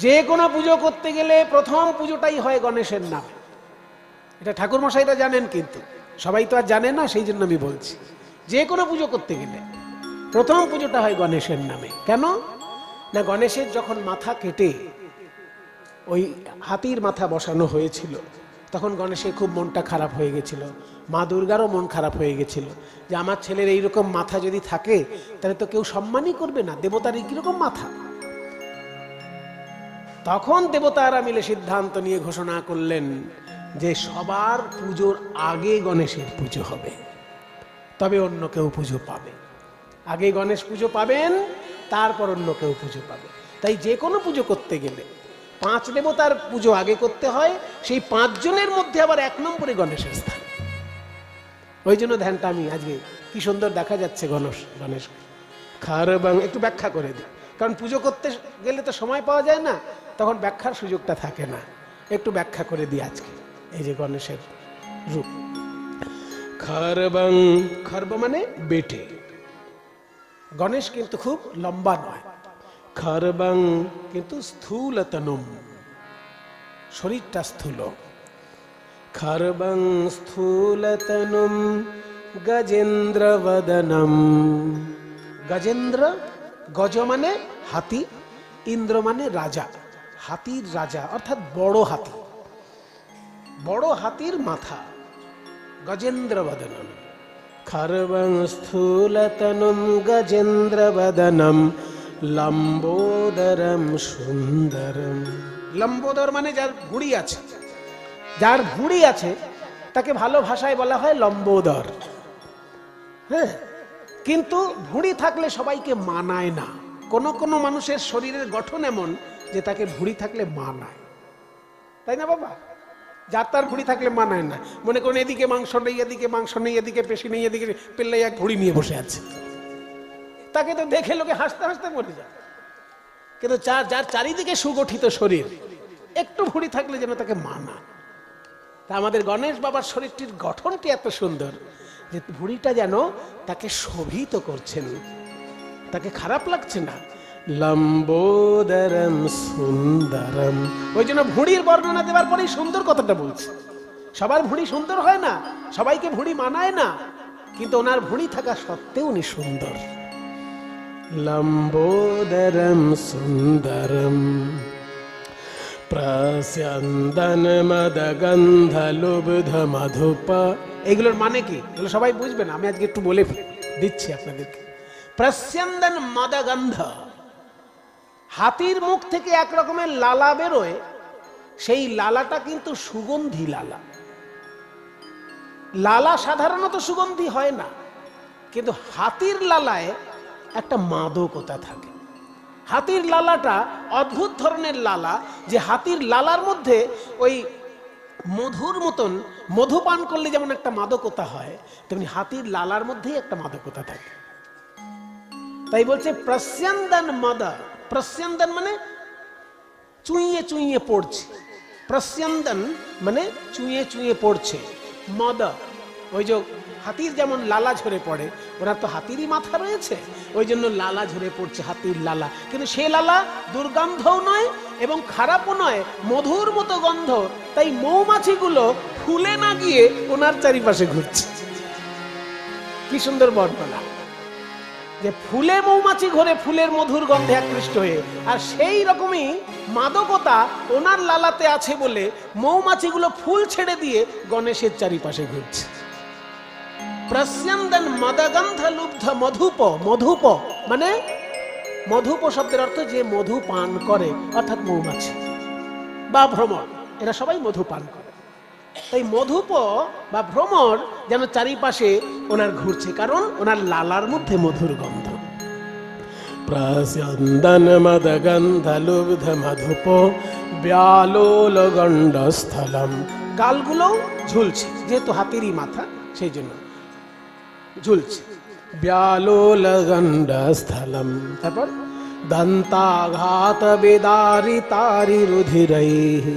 যে কোনো পুজো করতে গেলে প্রথম পুজোটাই হয় গণেশের নামে। এটা ঠাকুর মশাইরা জানেন, কিন্তু সবাই তো আর জানে না, সেই জন্য আমি বলছি। যে কোনো পুজো করতে গেলে প্রথম পুজোটা হয় গণেশের নামে। কেন না, গণেশের যখন মাথা কেটে ওই হাতির মাথা বসানো হয়েছিল, তখন গণেশের খুব মনটা খারাপ হয়ে গেছিল। মা দুর্গারও মন খারাপ হয়ে গেছিল যে আমার ছেলের এইরকম মাথা যদি থাকে তাহলে তো কেউ সম্মানই করবে না, দেবতার কিরকম মাথা। তখন দেবতারা মিলে সিদ্ধান্ত নিয়ে ঘোষণা করলেন যে সবার পুজোর আগে গণেশের পুজো হবে, তবে অন্য কেউ পুজো পাবে। আগে গণেশ পুজো পাবেন, তারপর অন্য কেউ পুজো পাবে। তাই যে কোনো পুজো করতে গেলে 5 দেবতার পুজো আগে করতে হয়, সেই 5 জনের মধ্যে আবার 1 নম্বরে গণেশের স্থান। ওই জন্য ধ্যানটা আমি আজকে কি সুন্দর দেখা যাচ্ছে গণেশ খারবাং, একটু ব্যাখ্যা করে দিই, কারণ পুজো করতে গেলে তো সময় পাওয়া যায় না, তখন ব্যাখ্যার সুযোগটা থাকে না। একটু ব্যাখ্যা করে দিই আজকে। এই যে গণেশের রূপ খর্বং, খর্ব মানে বেটে। গণেশ কিন্তু খুব লম্বা নয়। খর্বং কিন্তু স্থূলতনুম, শরীরটা স্থূল। খর্বং স্থূলতনুম গজেন্দ্রবদনম। গজেন্দ্র, গজ মানে হাতি, ইন্দ্র মানে রাজা, হাতির রাজা অর্থাৎ বড় হাতি, বড় হাতির মাথা। গজেন্দ্রবদনম। খর্বং স্থূলতনুম গজেন্দ্রবদনম লম্বোদরম সুন্দরম। লম্বোদর মানে যার ভুঁড়ি আছে, যার ভুঁড়ি আছে তাকে ভালো ভাষায় বলা হয় লম্বোদর। হ্যাঁ, কিন্তু ভুঁড়ি থাকলে সবাইকে মানায় না। কোন কোন মানুষের শরীরের গঠন এমন যে তাকে ভুঁড়ি থাকলে মানায়, তাই না বাবা? যার তার ভুঁড়ি থাকলে মানায় না। মনে করুন এদিকে মাংস নেই, এদিকে মাংস নেই, এদিকে পেশি নেই, এদিকে পেল্লাই এক ভুঁড়ি নিয়ে বসে আছে, তাকে তো দেখে লোকে হাসতে হাসতে মরে যায়। কিন্তু যার চারিদিকে সুগঠিত শরীর, একটু ভুঁড়ি থাকলে যেন তাকে মানা। তা আমাদের গণেশ বাবার শরীরটির গঠনটি এত সুন্দর যে ভুঁড়িটা যেন তাকে শোভিত করছেন, তাকে খারাপ লাগছে না। লম্বোদরম সুন্দরম। ওই জন্য ভুঁড়ির বর্ণনা দেওয়ার পরেই সুন্দর কথাটা বলছে। সবার ভুঁড়ি সুন্দর হয় না, সবাইকে ভুঁড়ি মানায় না, কিন্তু ওনার ভুঁড়ি থাকা সত্ত্বেও উনি সুন্দর। লম্বোদরম সুন্দরম প্রস্যন্দন মদগন্ধ লুব্ধ মধুপ। এগুলোর মানে কি, এগুলো সবাই বুঝবে না, আমি আজকে একটু বলে দিচ্ছি আপনাদেরকে। প্রস্যন্দন মদগন্ধ, হাতির মুখ থেকে এক রকমের লালা বেরোয়, সেই লালাটা কিন্তু সুগন্ধি লালা। লালা সাধারণত সুগন্ধি হয় না, কিন্তু হাতির লালায় একটা মাদকতা থাকে। হাতির লালাটা অদ্ভুত ধরনের লালা, যে হাতির লালার মধ্যে ওই মধুর মতন, মধু পান করলে যেমন একটা মাদকতা হয়, তেমনি হাতির লালার মধ্যেই একটা মাদকতা থাকে। তাই বলছে প্রস্যন্দন মদ। প্রস্যন্দন মানে চুইয়ে চুইয়ে পড়ছে, প্রস্যন্দন মানে চুইয়ে চুইয়ে পড়ছে। মদ, ওই যে হাতির যেমন লালা ঝরে পড়ে, ওনার তো হাতিরই মাথা রয়েছে, ওই জন্য লালা ঝরে পড়ছে, হাতির লালা। কিন্তু সে লালা দুর্গন্ধও নয় এবং খারাপও নয়, মধুর মতো গন্ধ। তাই মৌমাছিগুলো ফুলে না গিয়ে ওনার চারিপাশে ঘুরছে। কি সুন্দর বর্ণনা, যে ফুলে মৌমাছি ঘরে ফুলের মধুর গন্ধে আকৃষ্ট হয়ে, আর সেই রকমই মাদকতা ওনার লালাতে আছে বলে মৌমাছিগুলো ফুল ছেড়ে দিয়ে গণেশের চারিপাশে ঘুরছে। প্রস্যন্দন মদগন্ধ লুব্ধ মধুপ। মধুপ মানে, মধুপ শব্দের অর্থ যে মধু পান করে, অর্থাৎ মৌমাছি বা ভ্রমর, এরা সবাই মধু পান করে। তাই মধুপ বা ভ্রমর যেন চারিপাশে ওনার ঘুরছে, কারণ ওনার লালার মধ্যে মধুর গন্ধ। প্রস্যন্দন মদগন্ধ লুব্ধ মধুপ ব্যালোল গণ্ডস্থলম। গালগুলো ঝুলছে, যেহেতু হাতিরই মাথা সেই জন্য ঝুলছে। ব্যালোল গণ্ডস্থলম। তারপর দন্তাঘাত বিদারিতারি রুধিরৈঃ।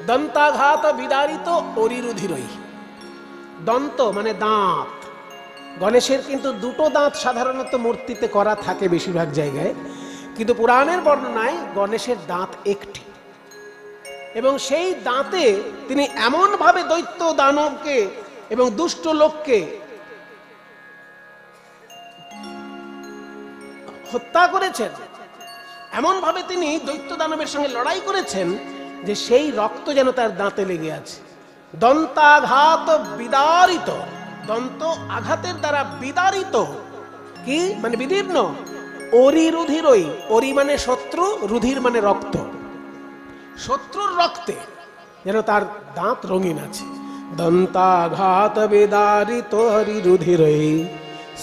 দন্তাঘাত বিদারিত অরিরুধিরৈঃ। দন্ত মানে দাঁত। গণেশের কিন্তু দুটো দাঁত সাধারণত মূর্তিতে করা থাকে বেশিরভাগ জায়গায়, কিন্তু পুরাণের বর্ণনায় গণেশের দাঁত একটি, এবং সেই দাঁতে তিনি এমন ভাবে দৈত্য দানবকে এবং দুষ্ট লোককে হত্যা করেছেন, এমন ভাবে তিনি দৈত্য দানবের সঙ্গে লড়াই করেছেন যে সেই রক্ত যেন তার দাঁতে লেগে আছে। দন্তাঘাত বিদারিত, দন্ত আঘাতের দ্বারা বিদারিত, কি মানে বিদীর্ণ, অরি রুধিরই, অরি মানে শত্রু, রুধির মানে রক্ত, শত্রুর রক্তে যেন তার দাঁত রঙিন আছে। দন্তাঘাত বিদারিত হরি রুধিরই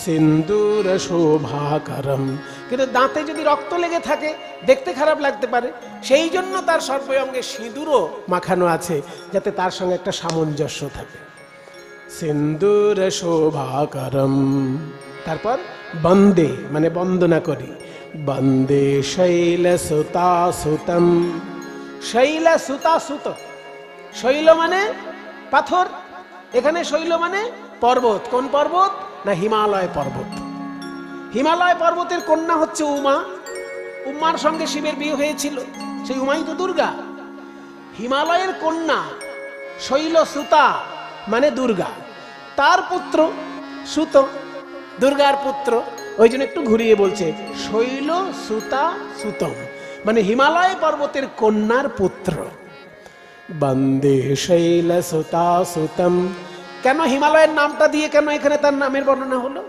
সিন্দুর শোভাকরম। কিন্তু দাঁতে যদি রক্ত লেগে থাকে দেখতে খারাপ লাগতে পারে, সেই জন্য তার সর্বাঙ্গে সিঁদুরও মাখানো আছে যাতে তার সঙ্গে একটা সামঞ্জস্য থাকে। সিন্দুর শোভাকরম। তারপর বন্দে মানে বন্দনা করি, বন্দে শৈল সুতা সুতম। শৈল সুতা সুত, শৈল মানে পাথর, এখানে শৈল মানে পর্বত। কোন পর্বত? না হিমালয় পর্বত। হিমালয় পর্বতের কন্যা হচ্ছে উমা। উমার সঙ্গে শিবের বিয়ে হয়েছিল, সেই উমাই তো দুর্গা। হিমালয়ের কন্যা শৈল সুতা মানে দুর্গা, তার পুত্র সুত, দুর্গার পুত্র। ওই জন্য একটু ঘুরিয়ে বলছে শৈল সুতা সুতম, মানে হিমালয় পর্বতের কন্যার পুত্র। বন্দে শৈল সুতা সুতম। কেন হিমালয়ের নামটা দিয়ে কেন এখানে তার নামের বর্ণনা হলো?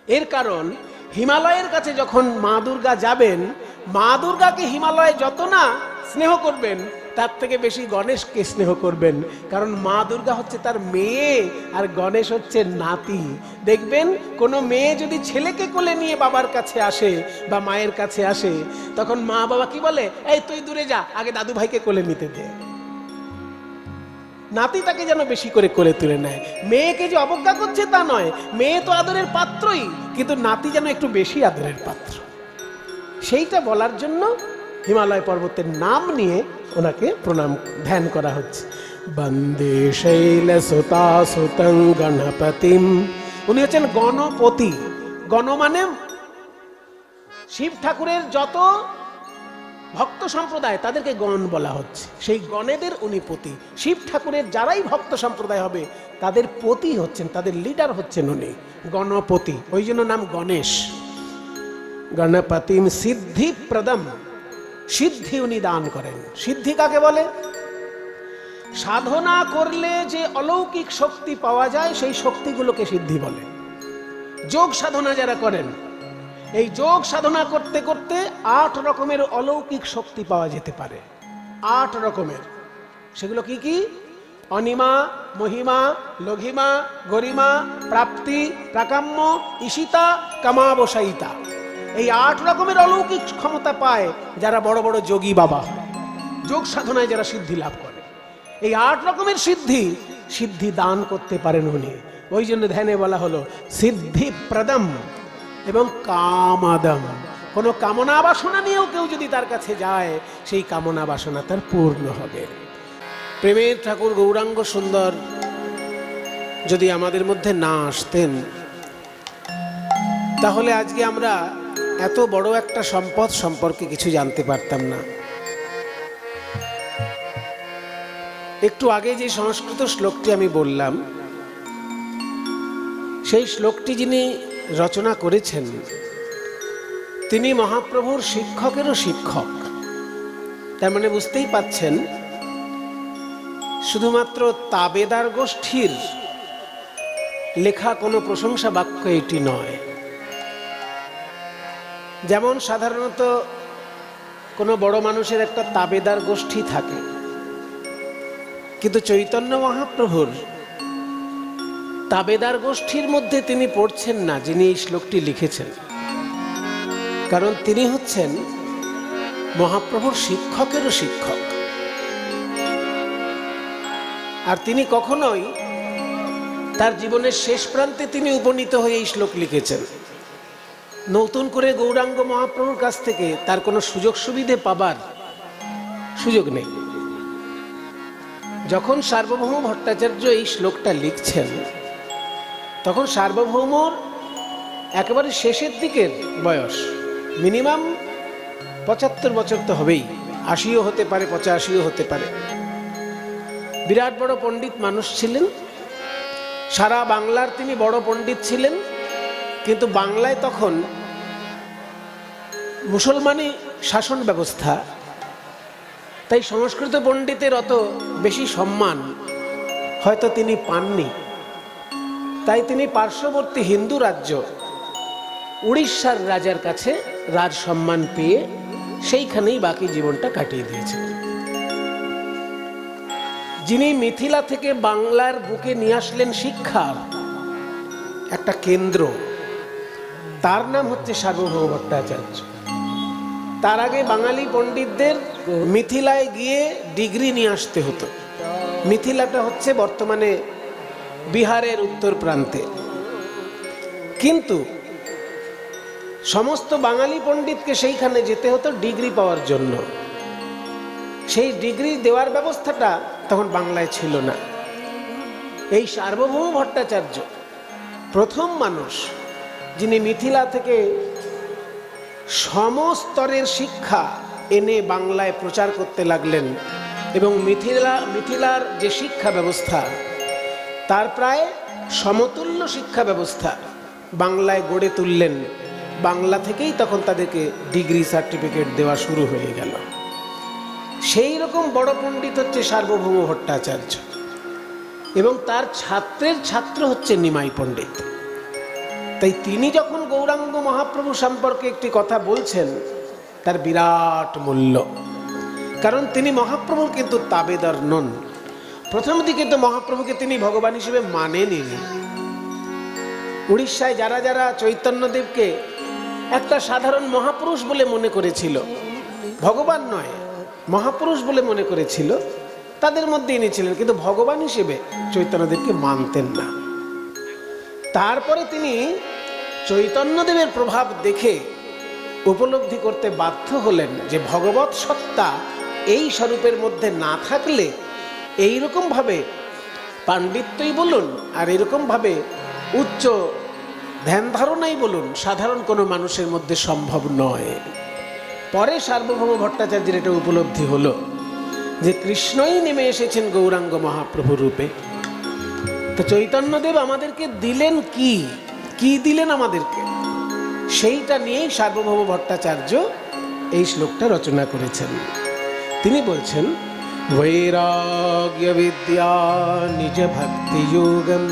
এর কারণ হিমালয়ের কাছে যখন মা দুর্গা যাবেন, মা দুর্গাকে হিমালয়ে যত না স্নেহ করবেন তার থেকে বেশি গণেশকে স্নেহ করবেন, কারণ মা দুর্গা হচ্ছে তার মেয়ে আর গণেশ হচ্ছে নাতি। দেখবেন কোনো মেয়ে যদি ছেলেকে কোলে নিয়ে বাবার কাছে আসে বা মায়ের কাছে আসে, তখন মা বাবা কি বলে, এই তুই দূরে যা, আগে দাদু ভাইকে কোলে নিতে দে। নাতি তাকে যেন বেশি করে কোলে তুলে নেয়। মেয়েকে যে অবজ্ঞা করছে তা নয়, মেয়ে তো আদরের পাত্রই, কিন্তু নাতি যেন একটু বেশি আদরের পাত্র, সেইটা বলার জন্য হিমালয় পর্বতের নাম নিয়ে ওনাকে প্রণাম ধ্যান করা হচ্ছে। বন্দে শৈল সুতা সুতং গণপতিম। উনি হচ্ছেন গণপতি। গণ মানে শিব ঠাকুরের যত ভক্ত সম্প্রদায় তাদেরকে গণ বলা হচ্ছে, সেই গণেদের উনি পতি। শিব ঠাকুরের যারাই ভক্ত সম্প্রদায় হবে তাদের পতি হচ্ছেন, তাদের লিডার হচ্ছেন উনি, গণপতি। ওই জন্য নাম গণেশ। গণপতিম সিদ্ধি প্রদম, সিদ্ধি উনি দান করেন। সিদ্ধি কাকে বলে? সাধনা করলে যে অলৌকিক শক্তি পাওয়া যায় সেই শক্তিগুলোকে সিদ্ধি বলে। যোগ সাধনা যারা করেন, এই যোগ সাধনা করতে করতে 8 রকমের অলৌকিক শক্তি পাওয়া যেতে পারে। 8 রকমের। সেগুলো কি কি? অনিমা, মহিমা, লঘিমা, গরিমা, প্রাপ্তি, প্রাকাম্য, ঈশিতা, কামাবসায়িতা। এই 8 রকমের অলৌকিক ক্ষমতা পায় যারা বড় বড় যোগী বাবা হয়, যোগ সাধনায় যারা সিদ্ধি লাভ করে। এই 8 রকমের সিদ্ধি দান করতে পারেন উনি। ওই জন্য ধ্যানে বলা হলো সিদ্ধি প্রদম এবং কামাদম। কোনো কামনা বাসনা নিয়েও কেউ যদি তার কাছে যায়, সেই কামনা বাসনা তার পূর্ণ হবে। প্রেমের ঠাকুর গৌরাঙ্গ সুন্দর যদি আমাদের মধ্যে না আসতেন, তাহলে আজকে আমরা এত বড় একটা সম্পদ সম্পর্কে কিছু জানতে পারতাম না। একটু আগে যে সংস্কৃত শ্লোকটি আমি বললাম, সেই শ্লোকটি যিনি রচনা করেছেন তিনি মহাপ্রভুর শিক্ষকেরও শিক্ষক। তার মানে বুঝতেই পাচ্ছেন শুধুমাত্র তাবেদার গোষ্ঠীর লেখা কোনো প্রশংসা বাক্য এটি নয়। যেমন সাধারণত কোনো বড় মানুষের একটা তাবেদার গোষ্ঠী থাকে, কিন্তু চৈতন্য মহাপ্রভুর তাবেদার গোষ্ঠীর মধ্যে তিনি পড়ছেন না যিনি এই শ্লোকটি লিখেছেন, কারণ তিনি হচ্ছেন মহাপ্রভুর শিক্ষকেরও শিক্ষক। আর তিনি কখনোই তার জীবনের শেষ প্রান্তে তিনি উপনীত হয়ে এই শ্লোক লিখেছেন। নতুন করে গৌরাঙ্গ মহাপ্রভুর কাছ থেকে তার কোনো সুযোগ সুবিধে পাবার সুযোগ নেই। যখন সার্বভৌম ভট্টাচার্য এই শ্লোকটা লিখছেন, তখন সার্বভৌমর একেবারে শেষের দিকের বয়স, মিনিমাম 75 বছর তো হবেই, 80ও হতে পারে, 85ও হতে পারে। বিরাট বড় পণ্ডিত মানুষ ছিলেন, সারা বাংলার তিনি বড় পণ্ডিত ছিলেন। কিন্তু বাংলায় তখন মুসলমানি শাসন ব্যবস্থা, তাই সংস্কৃত পণ্ডিতের অত বেশি সম্মান হয়তো তিনি পাননি। তাই তিনি পার্শ্ববর্তী হিন্দু রাজ্য উড়িষ্যার রাজার কাছে রাজ সম্মান পেয়ে সেইখানেই বাকি জীবনটা কাটিয়ে দিয়েছিলেন। যিনি মিথিলা থেকে বাংলার বুকে নিয়ে আসলেন শিক্ষার একটা কেন্দ্র, তার নাম হচ্ছে সার্বভৌম ভট্টাচার্য। তার আগে বাঙালি পণ্ডিতদের মিথিলায় গিয়ে ডিগ্রি নিয়ে আসতে হতো। মিথিলাটা হচ্ছে বর্তমানে বিহারের উত্তর প্রান্তে। কিন্তু সমস্ত বাঙালি পণ্ডিতকে সেইখানে যেতে হতো ডিগ্রি পাওয়ার জন্য। সেই ডিগ্রি দেওয়ার ব্যবস্থাটা তখন বাংলায় ছিল না। এই সার্বভৌম ভট্টাচার্য প্রথম মানুষ যিনি মিথিলা থেকে সমস্তরের শিক্ষা এনে বাংলায় প্রচার করতে লাগলেন, এবং মিথিলার যে শিক্ষা ব্যবস্থা তার প্রায় সমতুল্য শিক্ষা ব্যবস্থা বাংলায় গড়ে তুললেন। বাংলা থেকেই তখন তাদেরকে ডিগ্রি সার্টিফিকেট দেওয়া শুরু হয়ে গেল। সেই রকম বড় পণ্ডিত হচ্ছে সার্বভৌম ভট্টাচার্য, এবং তার ছাত্রের ছাত্র হচ্ছে নিমাই পণ্ডিত। তাই তিনি যখন গৌরাঙ্গ মহাপ্রভু সম্পর্কে একটি কথা বলছেন, তার বিরাট মূল্য। কারণ তিনি মহাপ্রভুর কিন্তু তাবেদার নন। প্রথম দিকে তো মহাপ্রভুকে তিনি ভগবান হিসেবে মানেনই। উড়িষ্যায় যারা যারা চৈতন্যদেবকে একটা সাধারণ মহাপুরুষ বলে মনে করেছিল, ভগবান নয় মহাপুরুষ বলে মনে করেছিল, তাদের মধ্যে ইনি ছিলেন, কিন্তু ভগবান হিসেবে চৈতন্যদেবকে মানতেন না। তারপরে তিনি চৈতন্যদেবের প্রভাব দেখে উপলব্ধি করতে বাধ্য হলেন যে ভগবৎ সত্তা এই স্বরূপের মধ্যে না থাকলে এইরকমভাবে পাণ্ডিত্যই বলুন আর এরকমভাবে উচ্চ ধ্যান ধারণাই বলুন সাধারণ কোনো মানুষের মধ্যে সম্ভব নয়। পরে সার্বভৌম ভট্টাচার্যের এটা উপলব্ধি হলো যে কৃষ্ণই নেমে এসেছেন গৌরাঙ্গ মহাপ্রভু রূপে। তো চৈতন্যদেব আমাদেরকে দিলেন কি দিলেন আমাদেরকে, সেইটা নিয়েই সার্বভৌম ভট্টাচার্য এই শ্লোকটা রচনা করেছেন। তিনি বলছেন, বৈরাগ্য বিদ্যা নিজ ভক্তি যোগম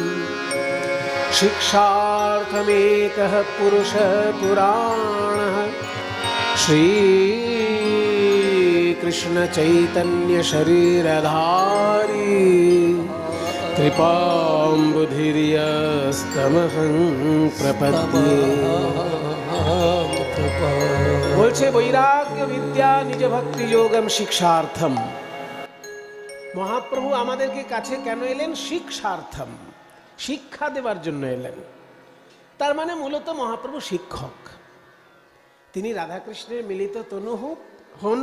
শিক্ষার্থমেকঃ পুরুষ পুরাণঃ শ্রী কৃষ্ণ চৈতন্য শরীরধারী কৃপাম্বুধির্যস্তমহং প্রপদ্যে। বলছে বৈরাগ্য বিদ্যা নিজ ভক্তি যোগম শিক্ষার্থম। মহাপ্রভু আমাদেরকে কাছে কেন এলেন? শিক্ষার্থম, শিক্ষা দেবার জন্য এলেন। তার মানে মূলত মহাপ্রভু শিক্ষক। তিনি রাধাকৃষ্ণের মিলিত তনু হন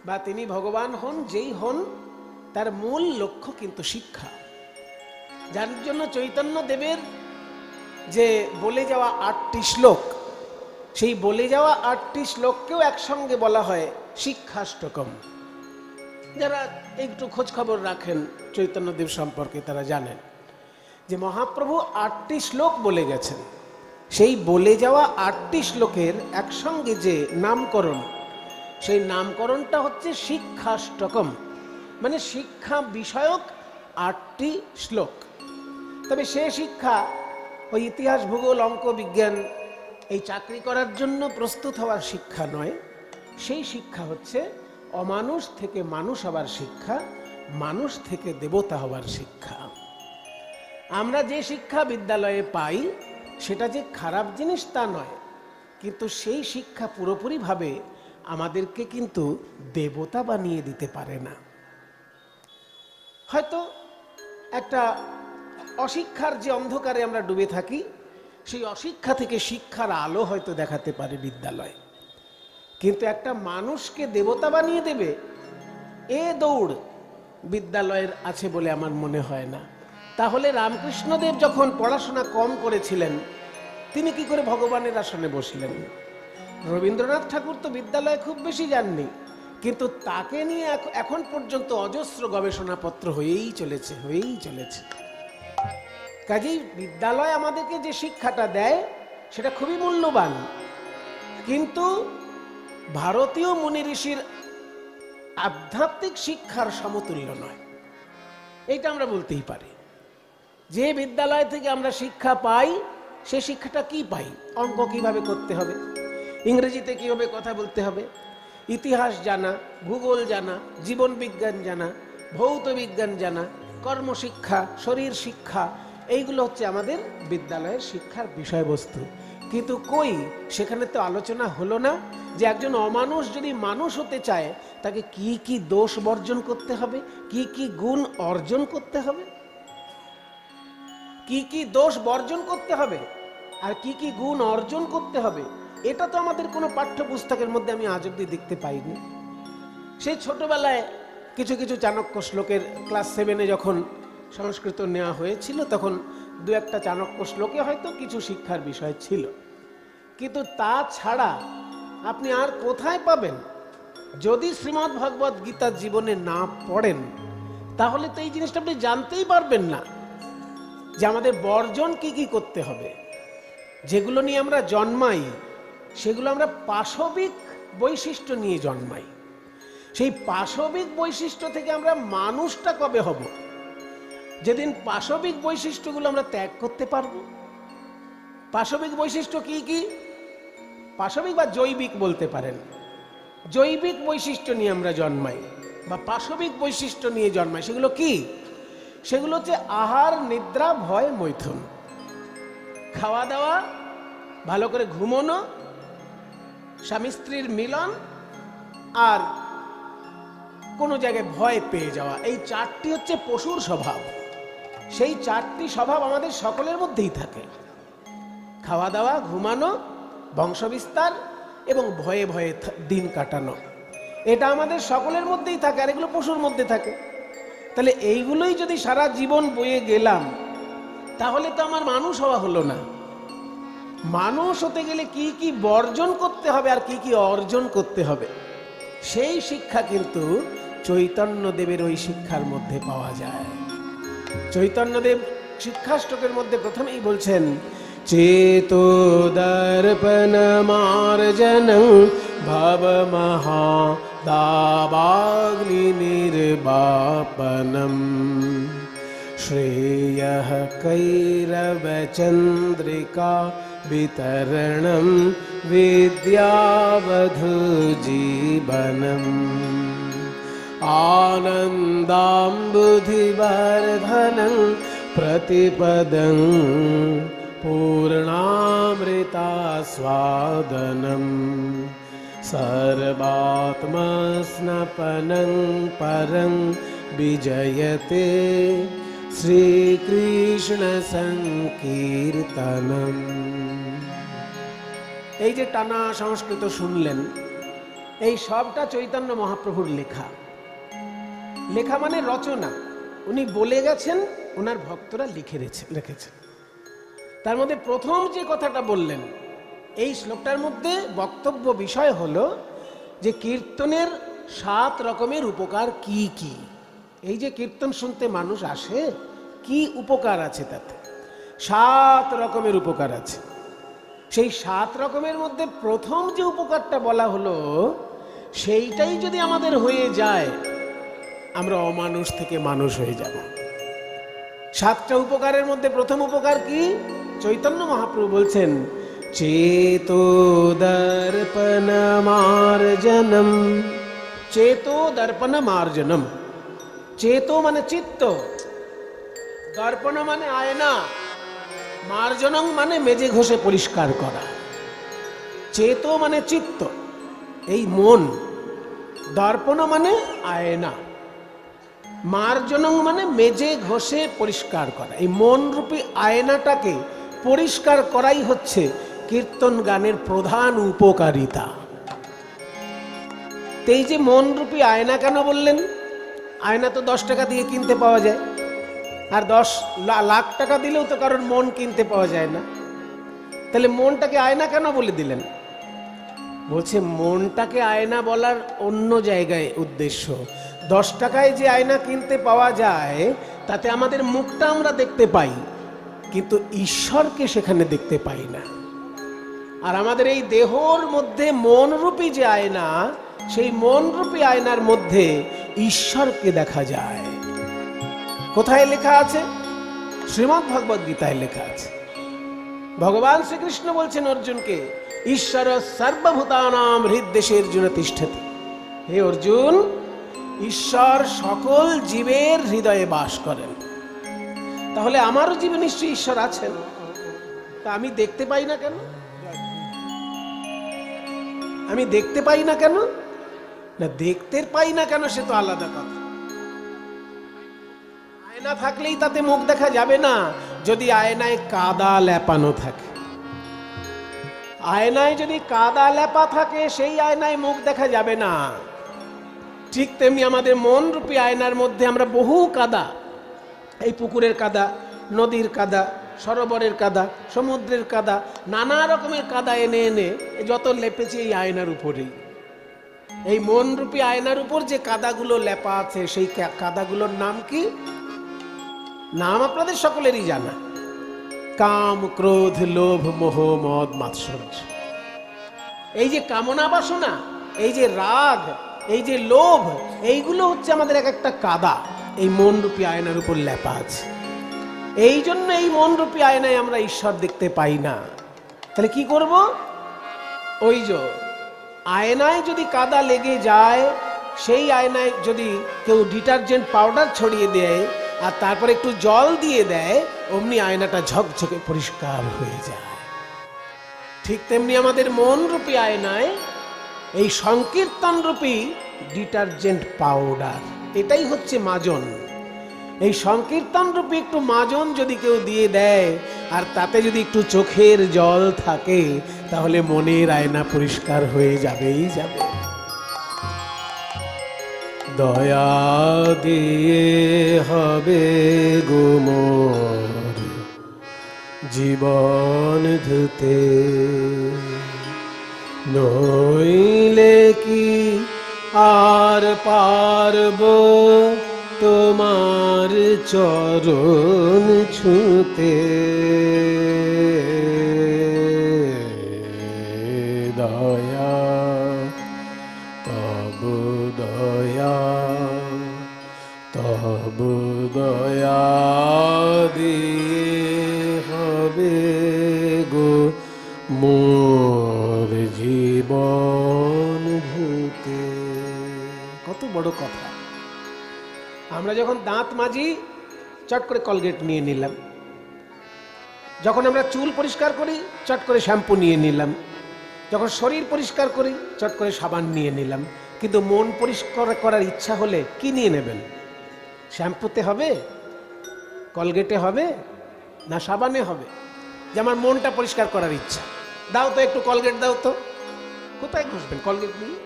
বা তিনি ভগবান হন, যেই হন, তার মূল লক্ষ্য কিন্তু শিক্ষা। যার জন্য চৈতন্য দেবের যে বলে যাওয়া 8টি শ্লোক, সেই বলে যাওয়া 8টি শ্লোককেও একসঙ্গে বলা হয় শিক্ষাষ্টকম। যারা একটু খোঁজ খবর রাখেন চৈতন্যদেব সম্পর্কে তারা জানেন যে মহাপ্রভু 8টি শ্লোক বলে গেছেন। সেই বলে যাওয়া 8টি শ্লোকের একসঙ্গে যে নামকরণ, সেই নামকরণটা হচ্ছে শিক্ষাষ্টকম, মানে শিক্ষা বিষয়ক 8টি শ্লোক। তবে সে শিক্ষা ওই ইতিহাস, ভূগোল, অঙ্ক, বিজ্ঞান এই চাকরি করার জন্য প্রস্তুত হওয়ার শিক্ষা নয়। সেই শিক্ষা হচ্ছে অমানুষ থেকে মানুষ হওয়ার শিক্ষা, মানুষ থেকে দেবতা হওয়ার শিক্ষা। আমরা যে শিক্ষা বিদ্যালয়ে পাই সেটা যে খারাপ জিনিস তা নয়, কিন্তু সেই শিক্ষা পুরোপুরিভাবে আমাদেরকে কিন্তু দেবতা বানিয়ে দিতে পারে না। হয়তো একটা অশিক্ষার যে অন্ধকারে আমরা ডুবে থাকি, সেই অশিক্ষা থেকে শিক্ষার আলো হয়তো দেখাতে পারে বিদ্যালয়, কিন্তু একটা মানুষকে দেবতা বানিয়ে দেবে এ দৌড় বিদ্যালয়ের আছে বলে আমার মনে হয় না। তাহলে রামকৃষ্ণদেব যখন পড়াশোনা কম করেছিলেন তিনি কি করে ভগবানের আসনে বসলেন? রবীন্দ্রনাথ ঠাকুর তো বিদ্যালয়ে খুব বেশি যাননি, কিন্তু তাকে নিয়ে এখন পর্যন্ত অজস্র গবেষণাপত্র হয়েই চলেছে। কাজেই বিদ্যালয় আমাদেরকে যে শিক্ষাটা দেয় সেটা খুবই মূল্যবান, কিন্তু ভারতীয় মুনি ঋষির আধ্যাত্মিক শিক্ষার সমতুল্য নয়, এইটা আমরা বলতেই পারি। যে বিদ্যালয় থেকে আমরা শিক্ষা পাই সে শিক্ষাটা কি পাই? অঙ্ক কিভাবে করতে হবে, ইংরেজিতে কিভাবে কথা বলতে হবে, ইতিহাস জানা, ভূগোল জানা, জীবন বিজ্ঞান জানা, ভৌত বিজ্ঞান জানা, কর্মশিক্ষা, শরীর শিক্ষা, এইগুলো হচ্ছে আমাদের বিদ্যালয়ের শিক্ষার বিষয়বস্তু। কিন্তু কই, সেখানে তো আলোচনা হলো না যে একজন অমানুষ যদি মানুষ হতে চায় তাকে কি কি দোষ বর্জন করতে হবে, কি কি গুণ অর্জন করতে হবে, কি কি দোষ বর্জন করতে হবে আর কি কি গুণ অর্জন করতে হবে, এটা তো আমাদের কোনো পাঠ্যপুস্তকের মধ্যে আমি আজ অব্দি দেখতে পাইনি। সেই ছোটবেলায় কিছু কিছু চাণক্য শ্লোকের ক্লাস 7-এ যখন সংস্কৃত নেওয়া হয়েছিল তখন দু একটা চাণক্য শ্লোকে হয়তো কিছু শিক্ষার বিষয় ছিল, কিন্তু তা ছাড়া আপনি আর কোথায় পাবেন? যদি শ্রীমদ্ ভগবদ গীতা জীবনে না পড়েন তাহলে তো এই জিনিসটা আপনি জানতেই পারবেন না যে আমাদের বর্জন কি কি করতে হবে। যেগুলো নিয়ে আমরা জন্মাই সেগুলো আমরা পাশবিক বৈশিষ্ট্য নিয়ে জন্মাই, সেই পাশবিক বৈশিষ্ট্য থেকে আমরা মানুষটা কবে হব? যেদিন পাশবিক বৈশিষ্ট্যগুলো আমরা ত্যাগ করতে পারবো। পাশবিক বৈশিষ্ট্য কি কি? পাশবিক বা জৈবিক বলতে পারেন, জৈবিক বৈশিষ্ট্য নিয়ে আমরা জন্মাই বা পাশবিক বৈশিষ্ট্য নিয়ে জন্মাই। সেগুলো কি? সেগুলো হচ্ছে আহার, নিদ্রা, ভয়, মৈথুন, খাওয়া দাওয়া, ভালো করে ঘুমোনো, স্বামী স্ত্রীর মিলন, আর কোনো জায়গায় ভয় পেয়ে যাওয়া। এই চারটি হচ্ছে পশুর স্বভাব। সেই চারটি স্বভাব আমাদের সকলের মধ্যেই থাকে, খাওয়া দাওয়া, ঘুমানো, বংশবিস্তার এবং ভয়ে ভয়ে দিন কাটানো। এটা আমাদের সকলের মধ্যেই থাকে, আর এগুলো পশুর মধ্যে থাকে। তাহলে এইগুলোই যদি সারা জীবন বয়ে গেলাম তাহলে তো আমার মানুষ হওয়া হলো না। মানুষ হতে গেলে কি কি বর্জন করতে হবে আর কি কি অর্জন করতে হবে, সেই শিক্ষা কিন্তু চৈতন্যদেবের ওই শিক্ষার মধ্যে পাওয়া যায়। চৈতন্যদেব শিক্ষাষ্টকের মধ্যে প্রথমেই বলছেন, চেতো দর্পণ মার্জনং ভব মহা দাবাগ্নি নির্বাপনম শ্রেয়ঃ কৈরব চন্দ্রিকা বিতরণম বিদ্যাবধূ জীবনম আনন্দাম্বুধিবর্ধনং প্রতিপদং पूर्णामृतास्वादनं सर्वात्मस्नपनं परं विजयते শ্রীকৃষ্ণ সংকীর্তনম। এই যে টানা সংস্কৃত শুনলেন, এই সবটা চৈতন্য মহাপ্রভুর লেখা। লেখা মানে রচনা, উনি বলে গেছেন, ওনার ভক্তরা লিখে রেখেছেন। তার মধ্যে প্রথম যে কথাটা বললেন এই শ্লোকটার মধ্যে বক্তব্য বিষয় হলো যে কীর্তনের 7 রকমের উপকার কি কি। এই যে কীর্তন শুনতে মানুষ আসে, কি উপকার আছে তাতে? 7 রকমের উপকার আছে। সেই 7 রকমের মধ্যে প্রথম যে উপকারটা বলা হলো সেইটাই যদি আমাদের হয়ে যায় আমরা অমানুষ থেকে মানুষ হয়ে যাব। 7টা উপকারের মধ্যে প্রথম উপকার কি? চৈতন্য মহাপ্রভু বলছেন, চেতো দর্পণ মার্জনম। চেতো দর্পণ মার্জনম। চেতো মানে চিত্ত, দর্পণ মানে আয়না, মার্জনম মানে মেজে ঘষে পরিষ্কার করা। চেতো মানে চিত্ত, এই মন। দর্পণ মানে আয়না, মার্জনম মানে মেজে ঘষে পরিষ্কার করা। এই মন রূপী আয়নাটাকে পরিষ্কার করাই হচ্ছে কীর্তন গানের প্রধান উপকারিতা। এই যে মন রূপী আয়না কেন বললেন? আয়না তো 10 টাকা দিয়ে কিনতে পাওয়া যায়, আর 10 লাখ টাকা দিলেও তো কারোর মন কিনতে পাওয়া যায় না। তাহলে মনটাকে আয়না কেন বলে দিলেন? বলছে মনটাকে আয়না বলার অন্য জায়গায় উদ্দেশ্য। 10 টাকায় যে আয়না কিনতে পাওয়া যায় তাতে আমাদের মুখটা আমরা দেখতে পাই, কিন্তু ঈশ্বরকে সেখানে দেখতে পাই না। আর আমাদের এই দেহর মধ্যে মনরূপী যে আয়না, সেই মনরূপী আয়নার মধ্যে ঈশ্বরকে দেখা যায়। কোথায় লেখা আছে? শ্রীমদ্ ভগবদ গীতায় লেখা আছে। ভগবান শ্রীকৃষ্ণ বলছেন অর্জুনকে, ঈশ্বর সর্বভূতানাম হৃদ্দেশে অর্জুন তিষ্ঠতি। হে অর্জুন, ঈশ্বর সকল জীবের হৃদয়ে বাস করেন। তাহলে আমারও জীবে নিশ্চয়ই ঈশ্বর আছেন, তা আমি দেখতে পাই না কেন? আমি দেখতে পাই না কেন? না, দেখতে পাই না কেন সে তো আলাদা কথা। আয়না থাকলেই তাতে মুখ দেখা যাবে না যদি আয়নায় কাদা লেপানো থাকে। আয়নায় যদি কাদা লেপা থাকে সেই আয়নায় মুখ দেখা যাবে না। ঠিক তেমনি আমাদের মন রূপী আয়নার মধ্যে আমরা বহু কাদা, এই পুকুরের কাদা, নদীর কাদা, সরোবরের কাদা, সমুদ্রের কাদা, নানা রকমের কাদা এনে এনে যত লেপেছি এই আয়নার উপরেই। এই মন রূপী আয়নার উপর যে কাদাগুলো লেপা আছে সেই কাদাগুলোর নাম কি? নাম আপনাদের সকলেরই জানা। কাম, ক্রোধ, লোভ, মোহ, মদ, মাৎসর্য। এই যে কামনা বাসনা, এই যে রাগ, এই যে লোভ, এইগুলো হচ্ছে আমাদের এক একটা কাদা এই মন রূপী আয়নার উপর লেপা আছে। এই জন্য এই মন রূপী আয়নায় আমরা ঈশ্বর দেখতে পাই না। তাহলে কি করব? ওই যে আয়নায় যদি কাদা লেগে যায়, সেই আয়নায় যদি কেউ ডিটারজেন্ট পাউডার ছড়িয়ে দেয় আর তারপর একটু জল দিয়ে দেয়, অমনি আয়নাটা ঝকঝকে পরিষ্কার হয়ে যায়। ঠিক তেমনি আমাদের মন রূপী আয়নায় এই সংকীর্তন রূপী ডিটারজেন্ট পাউডার, এটাই হচ্ছে মাজন। এই সংকীর্তন রূপী একটু মাজন যদি কেউ দিয়ে দেয় আর তাতে যদি একটু চোখের জল থাকে, তাহলে মনের আয়না পরিষ্কার হয়ে যাবেই যাবে। দয়া দিয়ে হবে গো মোর জীবন ধুতে, নইলে কি আর পারব তোমার চরণ ছুঁতে। দয়া তব দয়া, তব দয়া দিয়ে হবে গো মোর জীবন ধুতে। কত বড় কথা! আমরা যখন দাঁত মাজি চট করে কলগেট নিয়ে নিলাম, যখন আমরা চুল পরিষ্কার করি চট করে শ্যাম্পু নিয়ে নিলাম, যখন শরীর পরিষ্কার করি চট করে সাবান নিয়ে নিলাম। কিন্তু মন পরিষ্কার করার ইচ্ছা হলে কি নিয়ে নেবেন? শ্যাম্পুতে হবে, কলগেটে হবে, না সাবানে হবে? যে আমার মনটা পরিষ্কার করার ইচ্ছা, দাও তো একটু কলগেট দাও তো। কোথায় ঘষবেন কলগেট নিয়ে?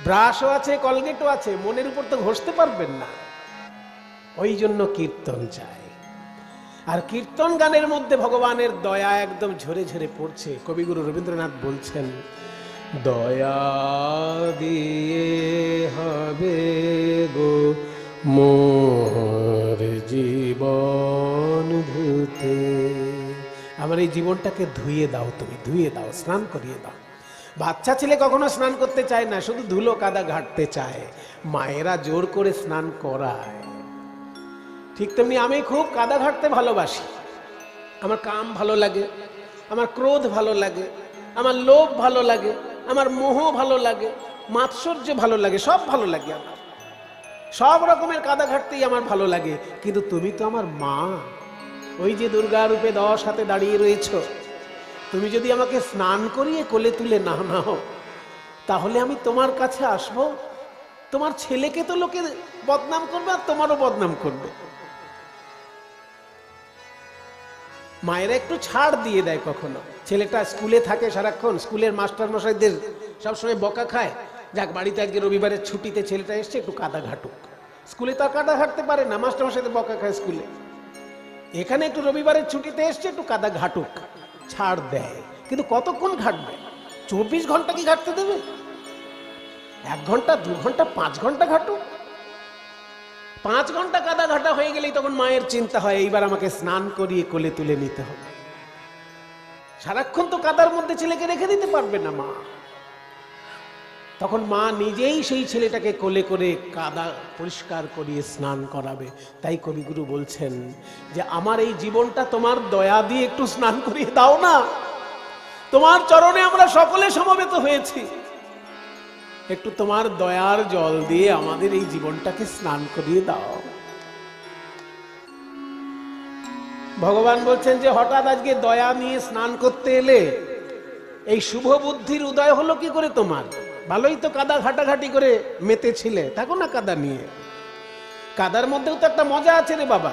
ব্রাশও আছে, কলগেটও আছে, মনের উপর তো ঘষতে পারবেন না। ওই জন্য কীর্তন চাই। আর কীর্তন গানের মধ্যে ভগবানের দয়া একদম ঝরে ঝরে পড়ছে। কবিগুরু রবীন্দ্রনাথ বলছেন, দয়া দিয়ে হবে গো মোর জীবন ধুতে। আমার এই জীবনটাকে ধুয়ে দাও, তুমি ধুয়ে দাও, স্নান করিয়ে দাও। বাচ্চা ছেলে কখনো স্নান করতে চায় না, শুধু ধুলো কাদা ঘাটতে চায়, মায়েরা জোর করে স্নান করায়। ঠিক তেমনি আমি খুব কাদা ঘাটতে ভালোবাসি। আমার কাম ভালো লাগে, আমার ক্রোধ ভালো লাগে, আমার লোভ ভালো লাগে, আমার মোহ ভালো লাগে, মাৎসর্য ভালো লাগে, সব ভালো লাগে। আমার সব রকমের কাদা ঘাটতেই আমার ভালো লাগে। কিন্তু তুমি তো আমার মা, ওই যে দুর্গা রূপে 10 হাতে দাঁড়িয়ে রয়েছ, তুমি যদি আমাকে স্নান করিয়ে কোলে তুলে না নাও, তাহলে আমি তোমার কাছে আসব? তোমার ছেলেকে তো লোকে বদনাম করবে আর তোমারও বদনাম করবে। মায়েরা একটু ছাড় দিয়ে দেয়। কখনো ছেলেটা স্কুলে থাকে সারাক্ষণ, স্কুলের মাস্টার মশাইদের সবসময় বকা খায়, যাক বাড়িতে আজকে রবিবারের ছুটিতে ছেলেটা এসছে, একটু কাদা ঘাটুক। স্কুলে তো আর কাদা ঘাটতে পারে না, মাস্টার মশাইদের বকা খায় স্কুলে। এখানে একটু রবিবারের ছুটিতে এসছে, একটু কাদা ঘাটুক, ছাড় দেয়। কিন্তু কতক্ষণ ঘাটবে? 24 ঘন্টা কি ঘাটতে দেবে? 1 ঘন্টা, 2 ঘন্টা, 5 ঘন্টা ঘাটো। 5 ঘন্টা কাদা ঘাটা হয়ে গেলেই তখন মায়ের চিন্তা হয় এইবার আমাকে স্নান করিয়ে কোলে তুলে নিতে হবে। সারাক্ষণ তো কাদার মধ্যে ছেলেকে রেখে দিতে পারবে না মা। তখন মা নিজেই সেই ছেলেটাকে কোলে করে কাদা পরিষ্কার করিয়ে স্নান করাবে। তাই কবিগুরু বলছেন যে আমার এই জীবনটা তোমার দয়া দিয়ে একটু স্নান করিয়ে দাও না। তোমার চরণে আমরা সকলে সমবেত হয়েছি, একটু তোমার দয়ার জল দিয়ে আমাদের এই জীবনটাকে স্নান করিয়ে দাও। ভগবান বলছেন যে হঠাৎ আজকে দয়া নিয়ে স্নান করতে এলে, এই শুভ বুদ্ধির উদয় হলো কি করে তোমার? ভালোই তো কাদা ঘাটাঘাটি করে মেতেছিলে, থাকো না কাদা নিয়ে। কাদার মধ্যেও তো একটা মজা আছে রে বাবা।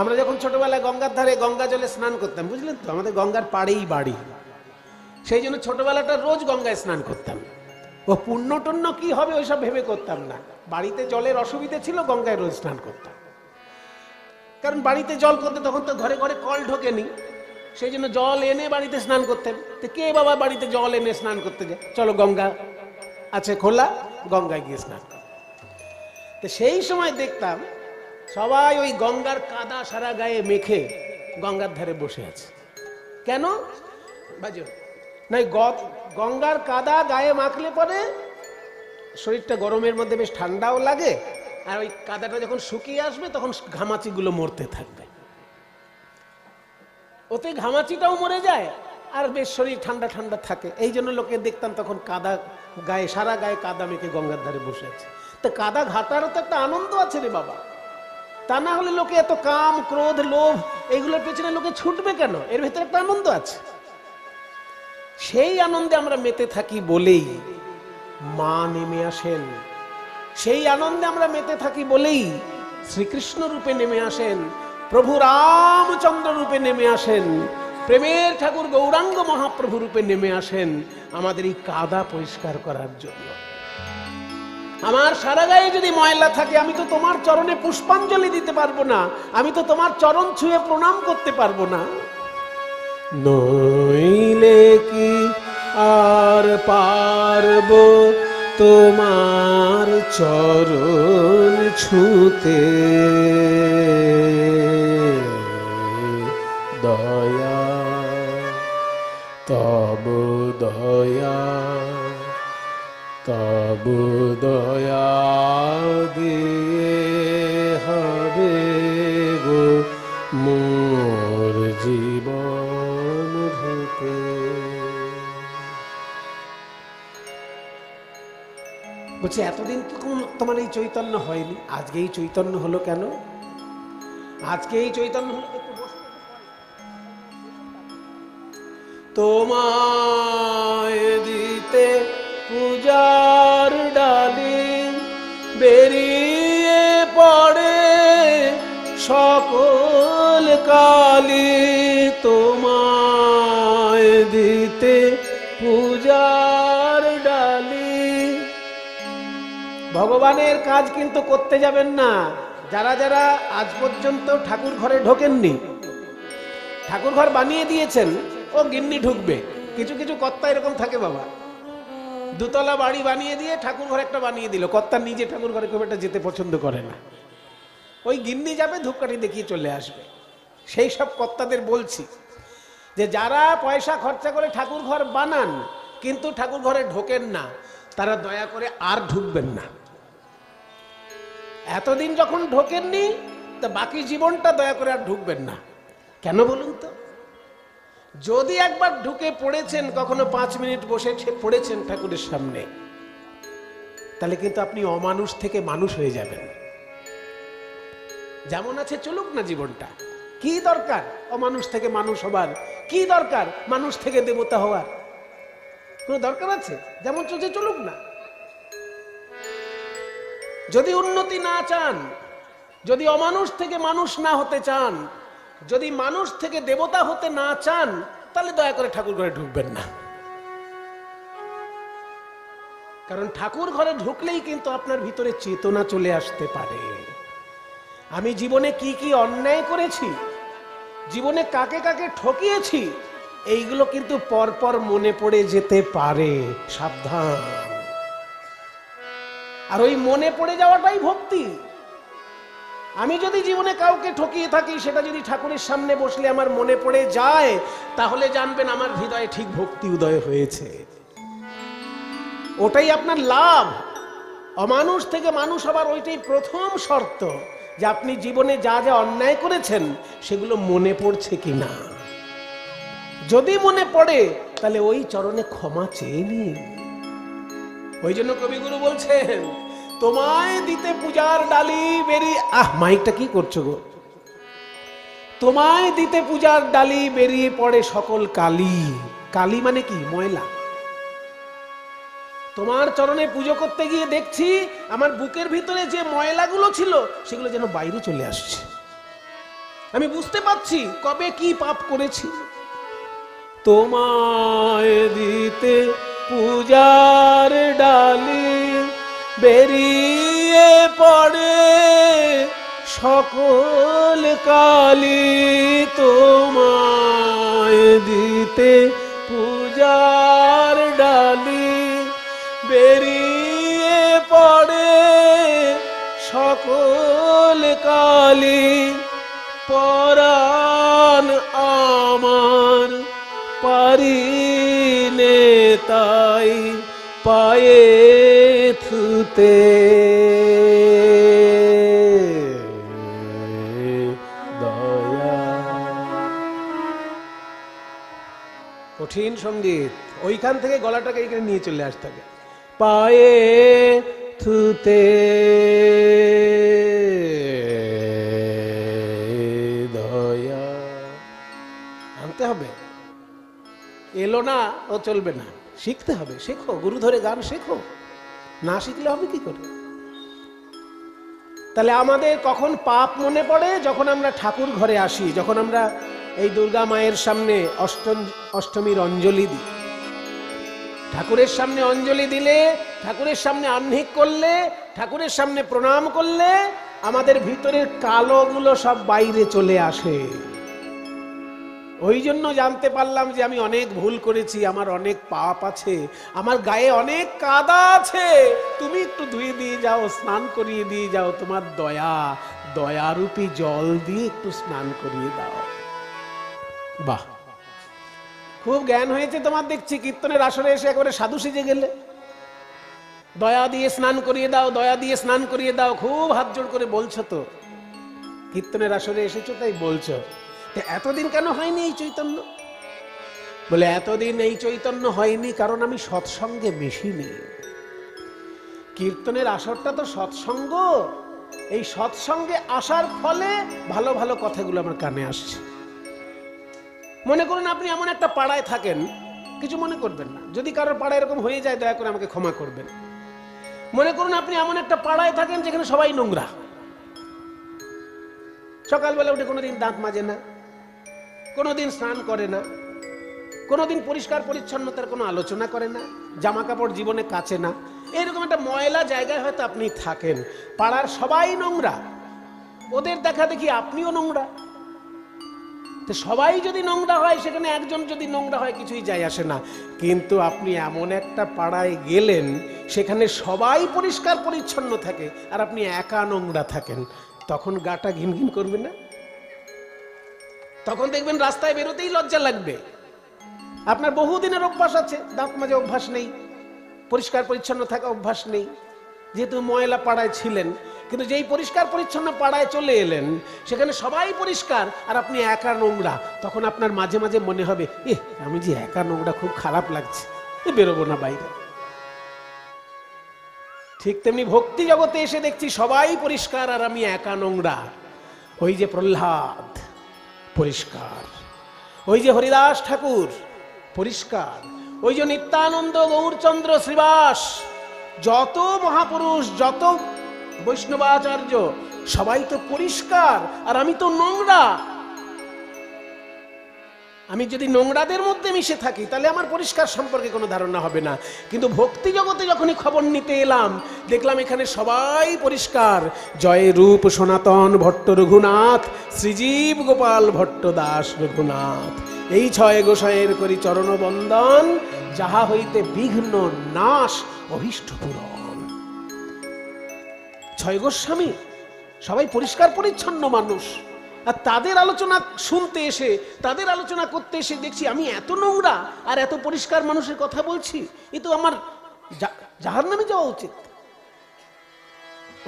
আমরা যখন ছোটবেলায় গঙ্গার ধারে গঙ্গা জলে স্নান করতাম, বুঝলেন তো, আমাদের গঙ্গার পাড়েই বাড়ি, সেই জন্য ছোটবেলাটা রোজ গঙ্গায় স্নান করতাম। ও পুণ্য টুণ্য কি হবে ওইসব ভেবে করতাম না। বাড়িতে জলের অসুবিধা ছিল, গঙ্গায় রোজ স্নান করতাম। কারণ বাড়িতে জল করতে তখন তো ঘরে ঘরে কল ঢোকেনি, সেই জন্য জল এনে বাড়িতে স্নান করতেন। তো কে বাবা বাড়িতে জল এনে স্নান করতে যায়? চলো গঙ্গা আছে খোলা, গঙ্গায় গিয়ে স্নান। তো সেই সময় দেখতাম সবাই ওই গঙ্গার কাদা সারা গায়ে মেখে গঙ্গার ধারে বসে আছে। কেন বাজো না, গঙ্গার কাদা গায়ে মাখলে পরে শরীরটা গরমের মধ্যে বেশ ঠান্ডাও লাগে, আর ওই কাদাটা যখন শুকিয়ে আসবে তখন ঘামাচিগুলো মরতে থাকবে, ওতে ঘামাচিটাও মরে যায় আর বেশ শরীর ঠান্ডা ঠান্ডা থাকে। এই জন্য লোকে দেখতাম তখন কাদা গায়ে, সারা গায়ে কাদা মেখে গঙ্গার ধারে বসে আছে। তো কাদা ঘাটারও তো একটা আনন্দ আছে রে বাবা। তা না হলে লোকে এত কাম ক্রোধ লোভ এইগুলোর পেছনে লোকে ছুটবে কেন? এর ভেতরে একটা আনন্দ আছে। সেই আনন্দে আমরা মেতে থাকি বলেই মা নেমে আসেন। সেই আনন্দে আমরা মেতে থাকি বলেই শ্রীকৃষ্ণ রূপে নেমে আসেন, প্রভু রামচন্দ্র রূপে নেমে আসেন, প্রেমের ঠাকুর গৌরাঙ্গ মহাপ্রভু রূপে নেমে আসেন আমাদের এই কাদা পরিষ্কার করার জন্য। আমার সারা গায়ে যদি ময়লা থাকে, আমি তো তোমার চরণে পুষ্পাঞ্জলি দিতে পারবো না, আমি তো তোমার চরণ ছুঁয়ে প্রণাম করতে পারবো না। নইলে কি আর পারবো তোমার চরণ ছুঁতে, দয়া তব দয়া তব দয়া দিয়ে হবে গো মোর জীবন হতে। বলছে এতদিন তো তোমার এই চৈতন্য হয়নি, আজকে এই চৈতন্য হলো কেন? আজকে এই চৈতন্য হলো তোমায় দিতে পূজার ডালি বেরিয়ে পড়ে সকল কালি, তোমায় দিতে পূজার ডালি। ভগবানের কাজ কিন্তু করতে যাবেন না যারা যারা আজ পর্যন্ত ঠাকুর ঘরে ঢোকেননি। ঠাকুর ঘর বানিয়ে দিয়েছেন, ও গিন্নি ঢুকবে। কিছু কিছু কর্তা এরকম থাকে বাবা, দুতলা বাড়ি বানিয়ে দিয়ে ঠাকুর ঘর একটা বানিয়ে দিল, কর্তা নিজে ঠাকুর ঘরে খুব একটা যেতে পছন্দ করে না, ওই গিন্নি যাবে ধূপকাঠি দেখিয়ে চলে আসবে। সেই সব কর্তাদের বলছি যে যারা পয়সা খরচা করে ঠাকুর ঘর বানান কিন্তু ঠাকুর ঘরে ঢোকেন না, তারা দয়া করে আর ঢুকবেন না। এতদিন যখন ঢোকেননি তা বাকি জীবনটা দয়া করে আর ঢুকবেন না। কেন বলুন তো? যদি একবার ঢুকে পড়েছেন, কখনো 5 মিনিট বসে পড়েছেন ঠাকুরের সামনে, তাহলে কিন্তু আপনি অমানুষ থেকে মানুষ হয়ে যাবেন। যেমন আছে চলুক না জীবনটা, কি দরকার অমানুষ থেকে মানুষ হবার? কি দরকার মানুষ থেকে দেবতা হওয়ার? কোনো দরকার আছে? যেমন চলছে চলুক না। যদি উন্নতি না চান, যদি অমানুষ থেকে মানুষ না হতে চান, যদি মানুষ থেকে দেবতা হতে না চান, তাহলে দয়া করে ঠাকুর ঘরে ঢুকবেন না। কারণ ঠাকুর ঘরে ঢুকলেই কিন্তু আপনার ভিতরে চেতনা চলে আসতে পারে। আমি জীবনে কি কি অন্যায় করেছি, জীবনে কাকে কাকে ঠকিয়েছি, এইগুলো কিন্তু পরপর মনে পড়ে যেতে পারে, সাবধান। আর ওই মনে পড়ে যাওয়াটাই ভক্তি। আমি যদি জীবনে কাউকে ঠকিয়ে থাকি, সেটা যদি ঠাকুরের সামনে বসলে আমার মনে পড়ে যায়, তাহলে জানবেন আমার হৃদয়ে ঠিক ভক্তি উদয় হয়েছে। ওটাই আপনার লাভ। অমানুষ থেকে মানুষ হবার ওইটাই প্রথম শর্ত, যে আপনি জীবনে যা যা অন্যায় করেছেন সেগুলো মনে পড়ছে কিনা। যদি মনে পড়ে তাহলে ওই চরণে ক্ষমা চেয়ে নিন। ওই জন্য কবিগুরু বলছেন, তোমায় দিতে পূজার ডালি বেরিয়ে, মাইকটা কি করছো গো? তোমায় দিতে পূজার ডালি বেরিয়ে পড়ে সকল কালি। কালি মানে কি? ময়লা। তোমার চরণে পুজো করতে গিয়ে দেখছি আমার বুকের ভিতরে যে ময়লাগুলো ছিল সেগুলো যেন বাইরে চলে আসছে। আমি বুঝতে পারছি কবে কি পাপ করেছি। তোমায় দিতে পূজার ডালি বেরিয়ে পড়ে সকল কালি। তোমায় দিতে পূজার ডালি বেরিয়ে পড়ে সকল কালি। পরাণ আমার পারিনে তাই পায়ে থুতে দয়া। কঠিন সঙ্গীত, ওইখান থেকে গলাটাকে এখানে নিয়ে চলে আসতে হবে। পায়ে থুতে দয়া আনতে হবে। এলো না ও চলবে না, শিখতে হবে। শেখো, গুরু ধরে গান শেখো, না শিখলে হবে কি করে? তাহলে আমাদের কখন পাপ মনে পড়ে? যখন আমরা ঠাকুর ঘরে আসি, যখন আমরা এই দুর্গা মায়ের সামনে অষ্টমীর অঞ্জলি দিই। ঠাকুরের সামনে অঞ্জলি দিলে, ঠাকুরের সামনে আহ্নিক করলে, ঠাকুরের সামনে প্রণাম করলে আমাদের ভিতরের কালোগুলো সব বাইরে চলে আসে। ওই জন্য জানতে পারলাম যে আমি অনেক ভুল করেছি, আমার অনেক পাপ আছে, আমার গায়ে অনেক কাদা আছে। তুমি একটু ধুয়ে দিয়ে যাও, স্নান করিয়ে দিয়ে যাও, তোমার দয়ারূপী জল দিয়ে একটু স্নান করিয়ে দাও। বাহ, খুব জ্ঞান হয়েছে তোমার দেখছি। কীর্তনের আসরে এসে একেবারে সাধু সেজে গেলে। দয়া দিয়ে স্নান করিয়ে দাও, দয়া দিয়ে স্নান করিয়ে দাও, খুব হাত জোড় করে বলছো। তো কীর্তনের আসরে এসেছো তাই বলছো। এতদিন কেন হয়নি এই চৈতন্য? বলে এতদিন এই চৈতন্য হয়নি কারণ আমি সৎসঙ্গে মিশিনি। কীর্তনের আসরটা তো সৎসঙ্গ। এই সৎসঙ্গে আসার ফলে ভালো ভালো কথাগুলো আমার কানে আসছে। মনে করুন আপনি এমন একটা পাড়ায় থাকেন, কিছু মনে করবেন না যদি কারোর পাড়ায় এরকম হয়ে যায়, দয়া করে আমাকে ক্ষমা করবেন। মনে করুন আপনি এমন একটা পাড়ায় থাকেন যেখানে সবাই নোংরা, সকালবেলা উঠে কোনোদিন দাঁত মাজে না, কোনোদিন স্নান করে না, কোনোদিন পরিষ্কার পরিচ্ছন্নতার কোনো আলোচনা করে না, জামা কাপড় জীবনে কাচে না। এরকম একটা ময়লা জায়গায় হয়তো আপনি থাকেন। পাড়ার সবাই নোংরা, ওদের দেখা দেখি আপনিও নোংরা। তো সবাই যদি নোংরা হয়, সেখানে একজন যদি নোংরা হয় কিছুই যায় আসে না। কিন্তু আপনি এমন একটা পাড়ায় গেলেন সেখানে সবাই পরিষ্কার পরিচ্ছন্ন থাকে আর আপনি একা নোংরা থাকেন, তখন গাটা ঘিনঘিন করবে না? তখন দেখবেন রাস্তায় বেরোতেই লজ্জা লাগবে। আপনার বহুদিনের অভ্যাস আছে, দাঁত মাজে অভ্যাস নেই, পরিষ্কার পরিচ্ছন্ন থাকা অভ্যাস নেই, যেহেতু ময়লা পাড়ায় ছিলেন। কিন্তু যেই পরিষ্কার পরিচ্ছন্ন পাড়ায় চলে এলেন, সেখানে সবাই পরিষ্কার আর আপনি একা নোংরা, তখন আপনার মাঝে মাঝে মনে হবে, আমি যে একা নোংরা, খুব খারাপ লাগছে, বেরোবো না বাইরে। ঠিক তেমনি ভক্তি জগতে এসে দেখছি সবাই পরিষ্কার আর আমি একা নোংরা। ওই যে প্রহ্লাদ পরিষ্কার, ওই যে হরিদাস ঠাকুর পরিষ্কার, ওই যে নিত্যানন্দ, গৌরচন্দ্র, শ্রীবাস, যত মহাপুরুষ, যত বৈষ্ণবাচার্য, সবাই তো পরিষ্কার আর আমি তো নোংরা। আমি যদি নোংরাদের মধ্যে মিশে থাকি তাহলে আমার পরিষ্কার সম্পর্কে কোনো ধারণা হবে না। কিন্তু ভক্তি জগতে যখনই খবর নিতে এলাম, দেখলাম এখানে সবাই পরিষ্কার। জয় রূপ সনাতন ভট্ট রঘুনাথ, শ্রীজীব গোপাল ভট্ট দাস রঘুনাথ। এই ছয় গোসাইয়ের করি চরণ বন্দন, যাহা হইতে বিঘ্ন নাশ অভীষ্ট পূরণ। ছয় গোস্বামী সবাই পরিষ্কার পরিচ্ছন্ন মানুষ, আর তাদের আলোচনা শুনতে এসে, তাদের আলোচনা করতে এসে দেখছি আমি এত নোংরা আর এত পরিষ্কার মানুষের কথা বলছি, এ তো আমার জাহান্নামে যাওয়া উচিত।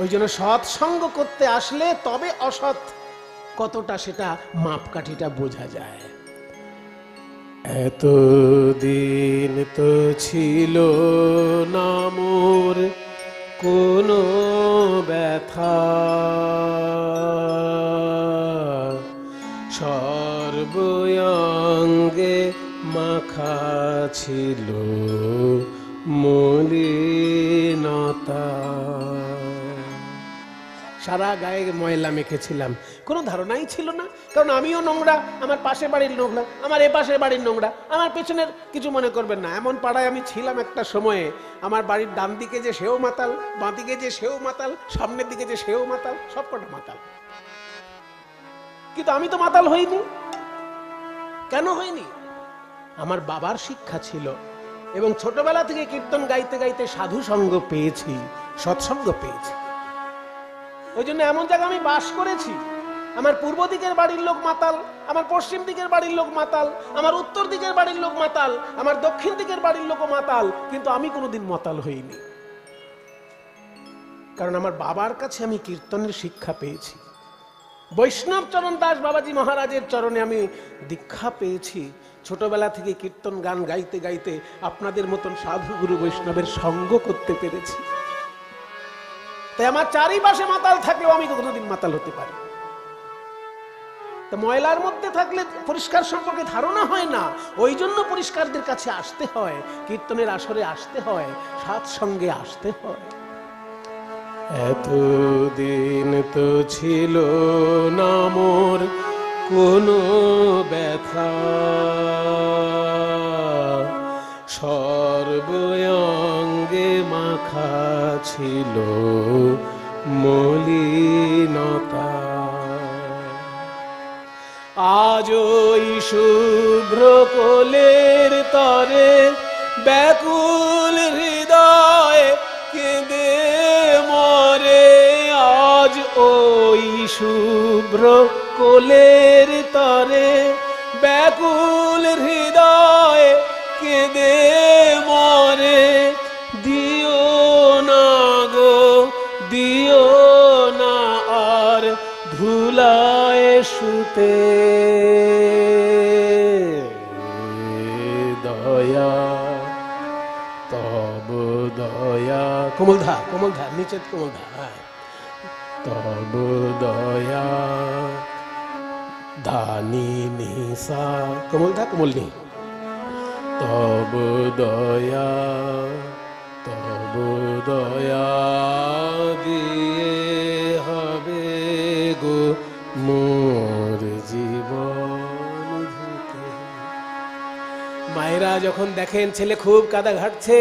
ওই জন্য সৎসঙ্গ করতে আসলে তবে অসৎ কতটা সেটা মাপকাঠিটা বোঝা যায়। এতদিন তো ছিল না মোর কোনো ব্যথা, সর্বঙ্গে মাখা ছিল মলিনতা। সারা গায়ে ময়লা মেখেছিলাম, কোনো ধারণাই ছিল না, কারণ আমিও নোংরা, আমার পাশের বাড়ির নোংরা, আমার এ পাশের বাড়ির নোংরা, আমার পেছনের কিছু মনে করবেন না। এমন পাড়ায় আমি ছিলাম একটা সময়ে, আমার বাড়ির ডান দিকে যে সেও মাতাল, বাঁ দিকে যে সেও মাতাল, সামনের দিকে যে সেও মাতাল, সব কটা মাতাল। কিন্তু আমি তো মাতাল হইনি। কেন হইনি? আমার বাবার শিক্ষা ছিল, এবং ছোটবেলা থেকে কীর্তন গাইতে গাইতে সাধু সঙ্গ পেয়েছি, সৎসঙ্গ পেয়েছি। ওই জন্য এমন জায়গায় আমি বাস করেছি, আমার পূর্ব দিকের বাড়ির লোক মাতাল, আমার পশ্চিম দিকের বাড়ির লোক মাতাল, আমার উত্তর দিকের বাড়ির লোক মাতাল, আমার দক্ষিণ দিকের বাড়ির লোকও মাতাল, কিন্তু আমি কোনোদিন মাতাল হইনি। কারণ আমার বাবার কাছে আমি কীর্তনের শিক্ষা পেয়েছি, বৈষ্ণব চরণ দাস বাবাজি মহারাজের চরণে আমি দীক্ষা পেয়েছি। ছোটবেলা থেকে কীর্তন গান গাইতে গাইতে আপনাদের মতন সাধু গুরু বৈষ্ণবের সঙ্গ করতে পেরেছি। তাই আমার চারিপাশে মাতাল থাকলেও আমি কোনোদিন মাতাল হতে পারি। ময়লার মধ্যে থাকলে পরিষ্কার সম্পর্কে ধারণা হয় না, ওই জন্য পরিষ্কারদের কাছে আসতে হয়, কীর্তনের আসরে আসতে হয়, সৎসঙ্গে আসতে হয়। এতদিন তো ছিল না মোর কোনো ব্যথা, সর্বঙ্গে মাখা ছিল মলিনতা। আজ ওই শুভ্র কোলের তরে ব্যাকুল হৃদয় কেঁদে মরে, আজ ওই শুভ্র কোলের তরে ব্যাকুল হৃদয় কেঁদে মরে। দিও না গো দিও না আর ধুলায় শুতে, দয়া তব দয়া। কোমলধা কোমলধা নিচে কোমলধা, তব দয়া ধানি নিসা কোমলধা কোমলনি। তব দয়া তব দয়া দিয়ে হবে গো মোর জীবন ধুতে। মায়েরা যখন দেখেন ছেলে খুব কাদা ঘাটছে,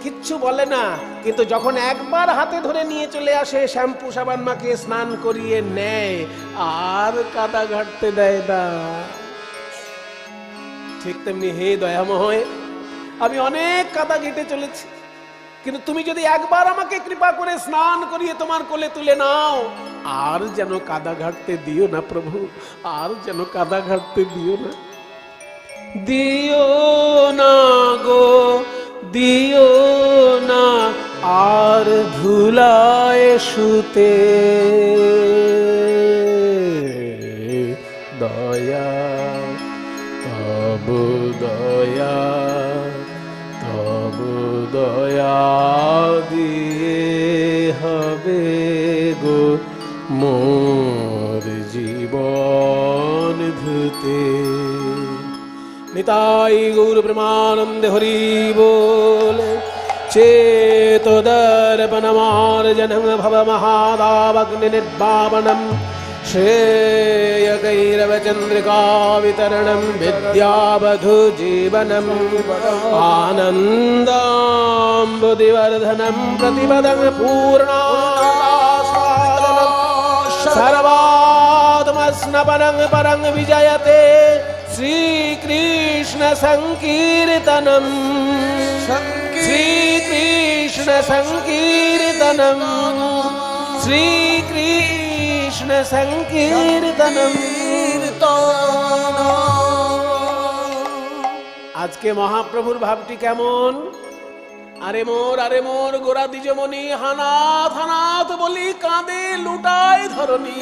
কিচ্ছু বলে না, কিন্তু যখন একবার হাতে ধরে নিয়ে চলে আসে, শ্যাম্পু সাবান মাখিয়ে স্নান করিয়ে নেয়, আর কাদা ঘাটতে দেয় না। ঠিক তেমনি হে দয়াময়, আমি অনেক কাদা ঘেটে চলেছি, কিন্তু তুমি যদি একবার আমাকে কৃপা করে স্নান করিয়ে তোমার কোলে তুলে নাও, আর যেন কাদা ঘাটতে দিও না প্রভু, আর যেন কাদা ঘাটতে দিও না। দিও না গো দিও না আর ধুলায় শুতে, দয়া তব দয়া তব দয়া দিয়ে হবে গো মোর জীবন ধুতে। নিতাই গৌর প্রেমানন্দে হরি बोल। चेतोदर्पणमार्जनं भवमहादावग्नि निर्वापनं श्रेयकैरवचन्द्रिका वितरणं विद्यावधू जीवनम् आनन्दाम्बुदिवर्धनं प्रतिपदं पूर्णासादनं सर्वात्मस्नपनं परं विजयते শ্রীকৃষ্ণ সংকীর্তনম শ্রীকৃষ্ণ সংকীর্তনম শ্রীকৃষ্ণ সংকীর্তনম। আজকে মহাপ্রভুর ভাবটি কেমন? আরে মোর গোরা দ্বিজমণি হানাথ হানাথ বলি কাঁদে লুটায় ধরণী।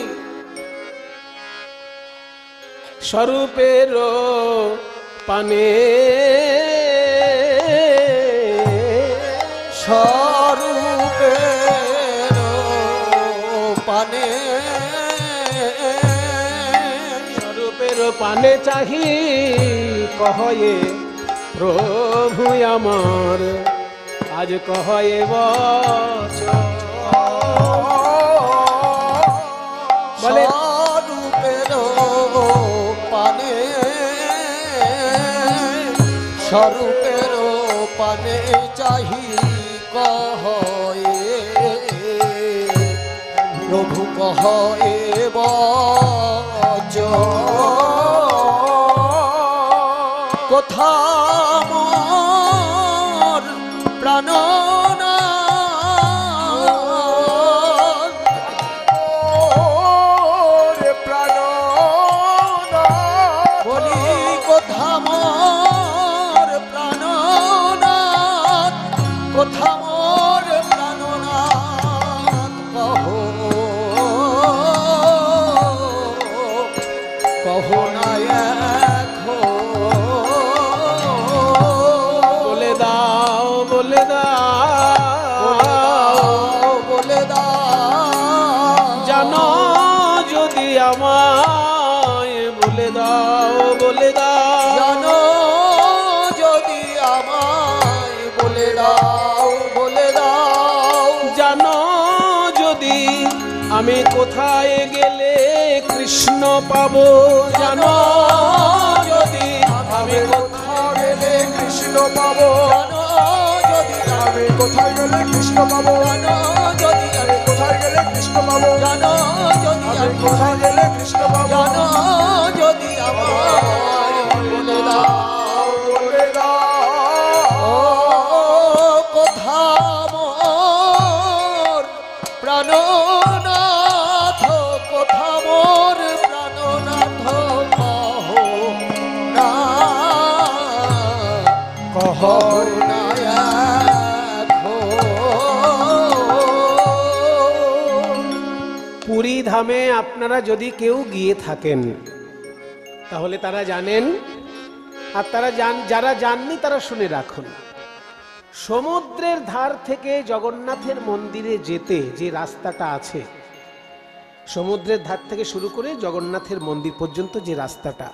স্বরূপের পানে স্বরূপের পানে স্বরূপের পানে চাহি কহয়ে প্রভু আমার আজ কহয়ে বচন। বলে স্বরূপের পানে স্বরূপের পানে চাহি কহয়ে প্রভু কহয়ে বচন। কোথা মোর প্রাণনাথ বলি কোথা মোর প্রাণনাথ কোথা মোর প্রাণনাথ কহো না বলে দাও বলে দাও জানো যদি আমায় বলে দাও বলে দাও জানো যদি আমায় বলে দাও বলে দাও জানো যদি আমি কোথায় গেলে কৃষ্ণ পাবো জানো যদি আমি কোথায় গেলে কৃষ্ণ পাবো জানো যদি আমি কোথায় গেলে কৃষ্ণ পাবো জানো যদি আমি কোথায় গেলে কৃষ্ণ পাবো জানো যদি আমি কোথায় গেলে কৃষ্ণ পাবো জানো যদি আমায় বলে দাও বলে দাও কোথা মোর প্রাণনাথ কোথা মোর প্রাণনাথ কহো না পুরী ধামে আপনারা যদি কেউ গিয়ে থাকেন তাহলে তারা জানেন, আর যারা জাননি তারা শুনে রাখুন। সমুদ্রের ধার থেকে জগন্নাথের মন্দিরে যেতে যে রাস্তাটা আছে, সমুদ্রের ধার থেকে শুরু করে জগন্নাথের মন্দির পর্যন্ত যে রাস্তাটা,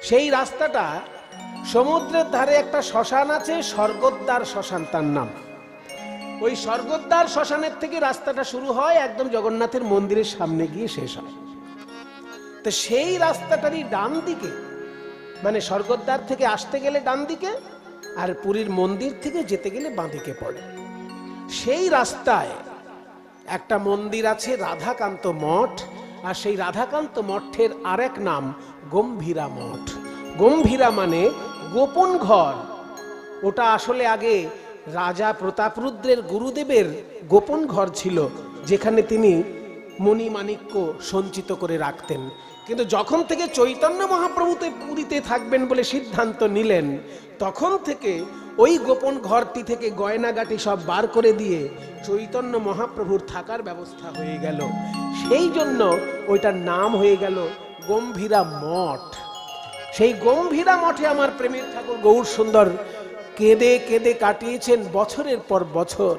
সেই রাস্তাটা সমুদ্রের ধারে একটা শ্মশান আছে, স্বর্গদ্বার শ্মশান তার নাম। ওই স্বর্গদ্বার শ্মশানের থেকে রাস্তাটা শুরু হয়, একদম জগন্নাথের মন্দিরের সামনে গিয়ে শেষ হয়। তো সেই রাস্তাটারই ডান দিকে, মানে স্বর্গদ্বার থেকে আসতে গেলে ডান দিকে, আর পুরীর মন্দির থেকে যেতে গেলে বাঁ দিকে পড়ে। সেই রাস্তায় একটা মন্দির আছে রাধাকান্ত মঠ, আর সেই রাধাকান্ত মঠের আরেক নাম গম্ভীরা মঠ। গম্ভীরা মানে গোপন ঘর। ওটা আসলে আগে রাজা প্রতাপরুদ্রের গুরুদেবের গোপন ঘর ছিল, যেখানে তিনি মণিমাণিক্য সঞ্চিত করে রাখতেন। কিন্তু যখন থেকে চৈতন্য মহাপ্রভুতে পুরীতে থাকবেন বলে সিদ্ধান্ত নিলেন, তখন থেকে ওই গোপন ঘরটি থেকে গয়নাগাটি সব বার করে দিয়ে চৈতন্য মহাপ্রভুর থাকার ব্যবস্থা হয়ে গেল। সেই জন্য ওইটার নাম হয়ে গেল গম্ভীরা মঠ। সেই গম্ভীরা মঠে আমার প্রেমের ঠাকুর গৌর সুন্দর কেঁদে কেঁদে কাটিয়েছেন বছরের পর বছর।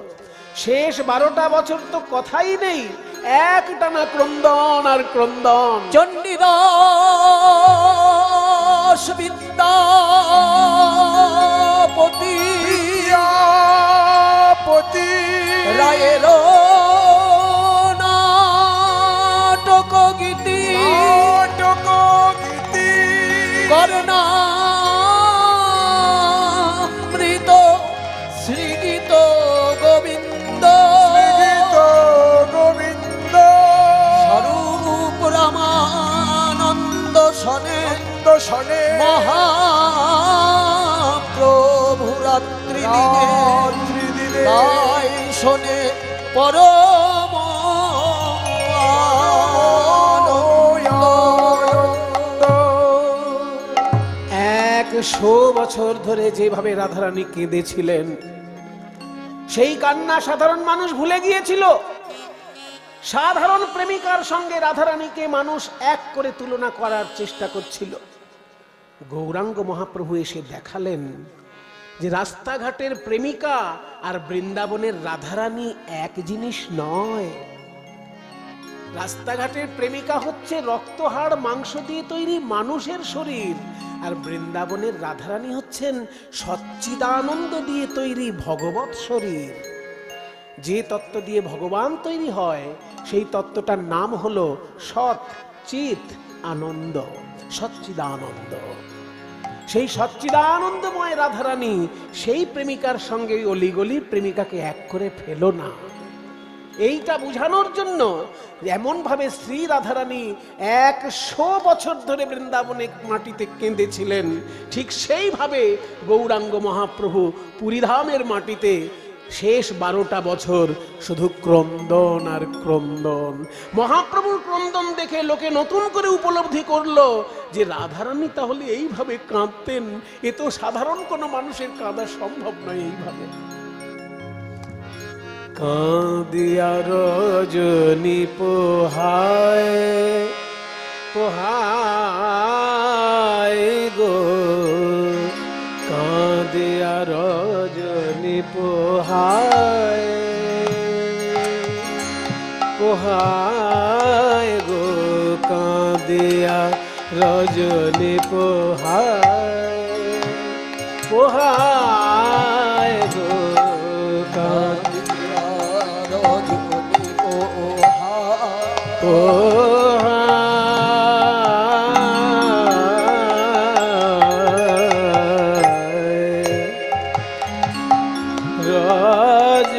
শেষ 12টা বছর তো কথাই নেই, একটানা ক্রন্দন আর ক্রন্দন। চণ্ডীদাস বিদ্যাপতি রায়ের নাটক গীতি করুণা মৃত শ্রীগীত গোবিন্দ স্বরূপ রামানন্দ সনে পরম 100 বছর ধরে যেভাবে রাধারানী কেঁদেছিলেন, সেই কান্না সাধারণ মানুষ ভুলে গিয়েছিল। সাধারণ প্রেমিকার সঙ্গে রাধারানীকে মানুষ এক করে তুলনা করার চেষ্টা করছিল। গৌরাঙ্গ মহাপ্রভু এসে দেখালেন যে রাস্তাঘাটের প্রেমিকা আর বৃন্দাবনের রাধারানী এক জিনিস নয়। রাস্তাঘাটের প্রেমিকা হচ্ছে রক্তহাড় মাংস দিয়ে তৈরি মানুষের শরীর, আর বৃন্দাবনের রাধারানী হচ্ছেন সচ্চিদানন্দ দিয়ে তৈরি ভগবৎ শরীর। যে তত্ত্ব দিয়ে ভগবান তৈরি হয় সেই তত্ত্বটার নাম হলো সৎ চিত আনন্দ, সচ্চিদানন্দ। সেই সচ্চিদানন্দময় রাধারানী সেই প্রেমিকার সঙ্গে অলিগলি প্রেমিকাকে এক করে ফেলো না। এইটা বোঝানোর জন্য এমন ভাবে শ্রী রাধারানী 100 বছর ধরে বৃন্দাবনে মাটিতে কেঁদেছিলেন, ঠিক সেইভাবে গৌরাঙ্গ মহাপ্রভু পুরীধামের মাটিতে শেষ 12টা বছর শুধু ক্রন্দন আর ক্রন্দন। মহাপ্রভুর ক্রন্দন দেখে লোকে নতুন করে উপলব্ধি করলো যে রাধারানী তাহলে এইভাবে কাঁদতেন। এ তো সাধারণ কোনো মানুষের কাঁদা সম্ভব নয় এইভাবে। কাঁদিয়া রজনী পোহায় পোহায় গো, কাঁদিয়া রজনী পোহায় পোহায় গো, কাঁদিয়া রজনী পোহায় পোহায় গো, কাঁদিয়া রজনী পোহায়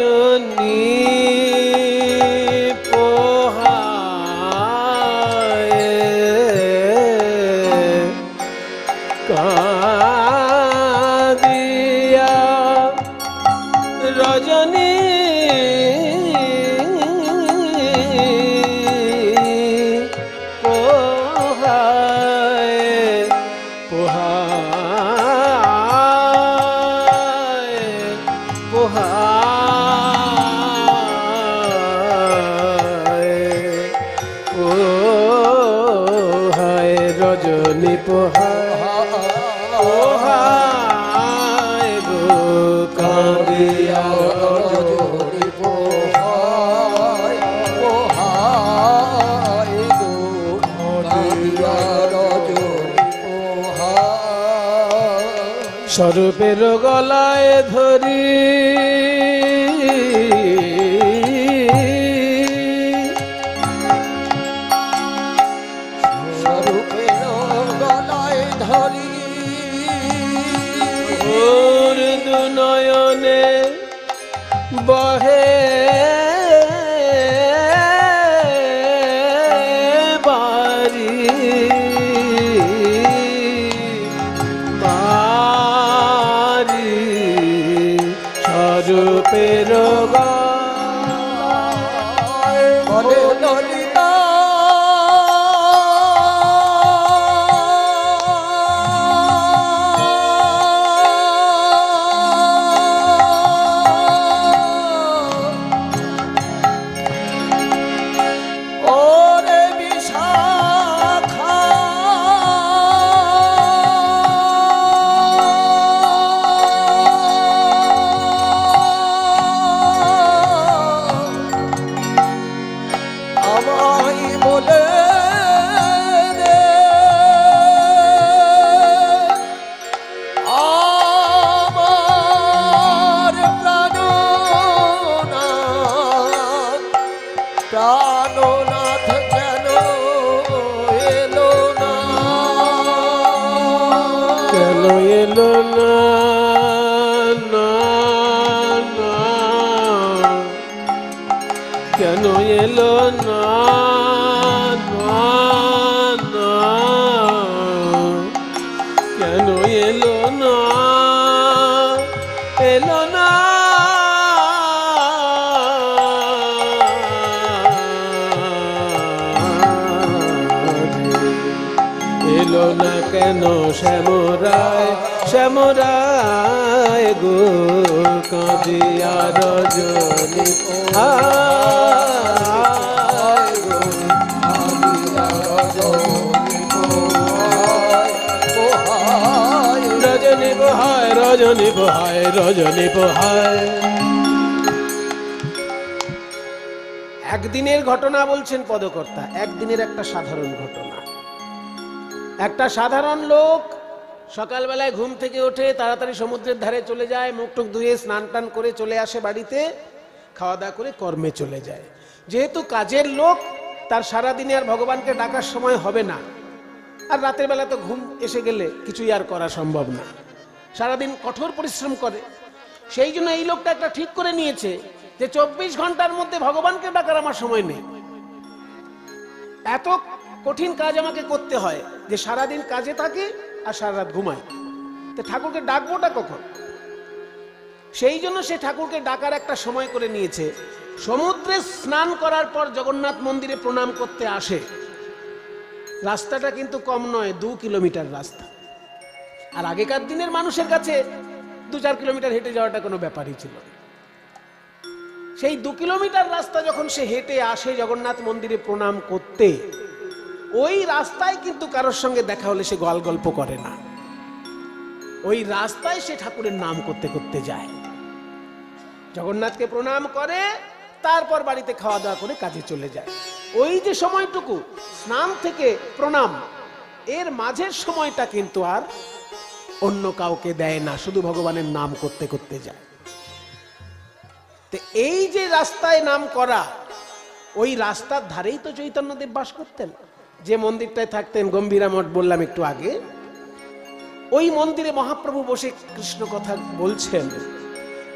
রজনী পোহায় কাঁদিয়া রজনী রজনী পোহায় গো, কাঁদিয়া রজনী পোহায় পোহায় গো, কাঁদিয়া রজনী পোহায়। স্বরূপের গলায় ধরি ওর দুনয়নে বহে বারি বারি স্বরূপের গলায় বলে ললিতা প্রাণনাথ কেন এলো না, কেন এলো না, কেন এলো না, কেন এলো না, এলো না রইল না কেন শ্যামরায় শ্যামরায় গো কাঁদিয়া রজনী পোহায় গো কাঁদিয়া রজনী পোহায় রজনী পোহায় রজনী পোহায় রজনী পোহায়। একদিনের ঘটনা বলছেন পদকর্তা, একদিনের একটা সাধারণ ঘটনা। একটা সাধারণ লোক সকালবেলায় ঘুম থেকে ওঠে, তাড়াতাড়ি সমুদ্রের ধারে চলে যায়, মুখ টুক ধুয়ে স্নান টান করে চলে আসে বাড়িতে, খাওয়া দাওয়া করে কর্মে চলে যায়। যেহেতু কাজের লোক, তার সারাদিনে আর ভগবানকে ডাকার সময় হবে না, আর রাতের বেলা তো ঘুম এসে গেলে কিছুই আর করা সম্ভব না, সারাদিন কঠোর পরিশ্রম করে। সেই জন্য এই লোকটা একটা ঠিক করে নিয়েছে যে 24 ঘন্টার মধ্যে ভগবানকে ডাকার আমার সময় নেই। এত কঠিন কাজ আমাকে করতে হয় যে সারাদিন কাজে থাকে আর সারা রাত ঘুমাই, তো ঠাকুরকে ডাকবোটা কখন? সেই জন্য সে ঠাকুরকে ডাকার একটা সময় করে নিয়েছে। সমুদ্রে স্নান করার পর জগন্নাথ মন্দিরে প্রণাম করতে আসে। রাস্তাটা কিন্তু কম নয়, 2 কিলোমিটার রাস্তা। আর আগেকার দিনের মানুষের কাছে 2-4 কিলোমিটার হেঁটে যাওয়াটা কোনো ব্যাপারই ছিল না। সেই 2 কিলোমিটার রাস্তা যখন সে হেঁটে আসে জগন্নাথ মন্দিরে প্রণাম করতে, ওই রাস্তায় কিন্তু কারোর সঙ্গে দেখা হলে সে গল্প করে না, ওই রাস্তায় সে ঠাকুরের নাম করতে করতে যায়। জগন্নাথকে প্রণাম করে, তারপর বাড়িতে খাওয়া দাওয়া করে কাজে চলে যায়। ওই যে সময়টুকু স্নান থেকে প্রণাম, এর মাঝের সময়টা কিন্তু আর অন্য কাউকে দেয় না, শুধু ভগবানের নাম করতে করতে যায়। তো এই যে রাস্তায় নাম করা, ওই রাস্তার ধারেই তো চৈতন্যদেব বাস করতেন। যে মন্দিরটায় থাকতেন, গম্ভীরা মঠ বললাম একটু আগে, ওই মন্দিরে মহাপ্রভু বসে কৃষ্ণ কথা বলছেন।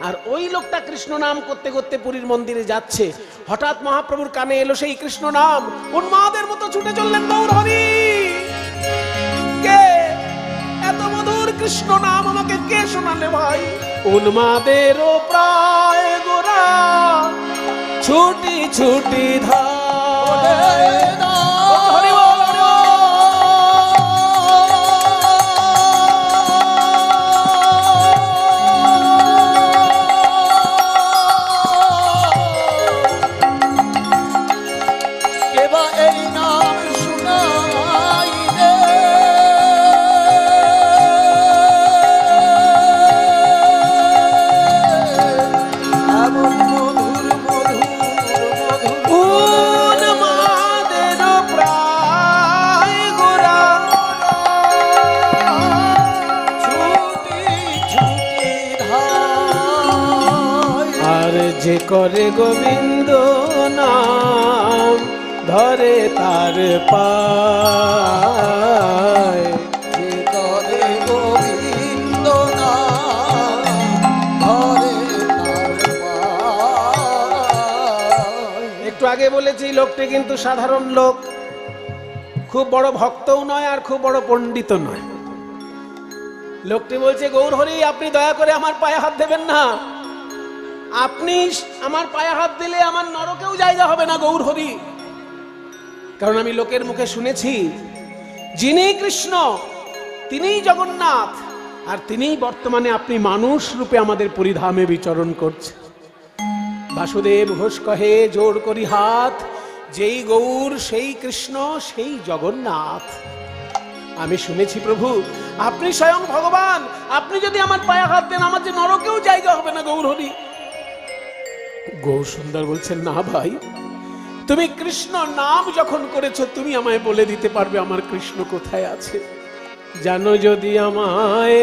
আর ওই লোকটা কৃষ্ণ নাম করতে করতে পুরীর মন্দিরে যাচ্ছে, হঠাৎ মহাপ্রভুর কানে এলো সেই কৃষ্ণ নাম। উন্মাদের মতো ছুটে চললেন গৌর হরি। কে এত মধুর কৃষ্ণ নাম আমাকে কে শোনালে ভাই? উন্মাদেরও প্রায় গোরা ছুটি ছুটি ধারে যে করে গোবিন্দ নাম ধরে তার পায়, যে করে গোবিন্দ নাম ধরে তার পায়। একটু আগে বলেছি লোকটি কিন্তু সাধারণ লোক, খুব বড় ভক্তও নয় আর খুব বড় পণ্ডিত নয়। লোকটি বলছে, গৌর হরি আপনি দয়া করে আমার পায়ে হাত দেবেন না, আপনি আমার পায়ে হাত দিলে আমার নরকেও জায়গা হবে না গৌর হরি। কারণ আমি লোকের মুখে শুনেছি যিনি কৃষ্ণ তিনিই জগন্নাথ, আর তিনিই বর্তমানে আপনি মানুষ রূপে আমাদের পরিধামে বিচরণ করছেন। বাসুদেব ঘোষ কহে জোর করি হাত, যেই গৌর সেই কৃষ্ণ সেই জগন্নাথ। আমি শুনেছি প্রভু আপনি স্বয়ং ভগবান, আপনি যদি আমার পায়ে হাত দেন আমার যে নরকেও জায়গা হবে না গৌর হরি। গৌর সুন্দর বলছেন, না ভাই, তুমি কৃষ্ণ নাম যখন করেছো তুমি আমায় বলে দিতে পারবে আমার কৃষ্ণ কোথায় আছে। জানো যদি আমায়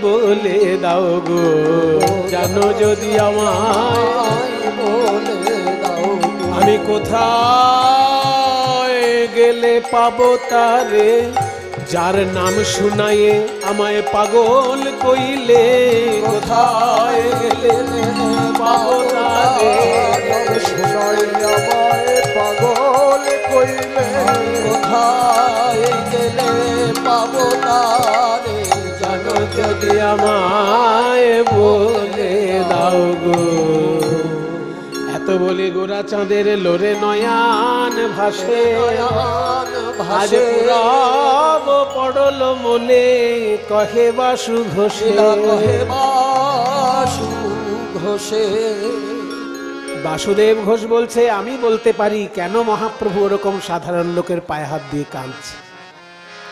বলে দাও গো, জানো যদি আমায় বলে দাও, আমি কোথায় গেলে পাবো তারে, যার নাম শুনায়ে আমায় পাগল কইলে। কোথায় গেলে পাবো তারে, শুনাই আমায় পাগল কইলে। কোথায় গেলে পাবো তারে, জানো যদি আমায় বলে দাও গো। এত বলে গোরা চাঁদের লোরে নয়ান ভাসে, আজ পুরব পড়ল মোলে কহে বাসু ঘোষে, কহে বাসু ঘোষে। বাসুদেব ঘোষ বলছে, আমি বলতে পারি কেন মহাপ্রভু ওরকম সাধারণ লোকের পায়ে হাত দিয়ে কাঁদছে।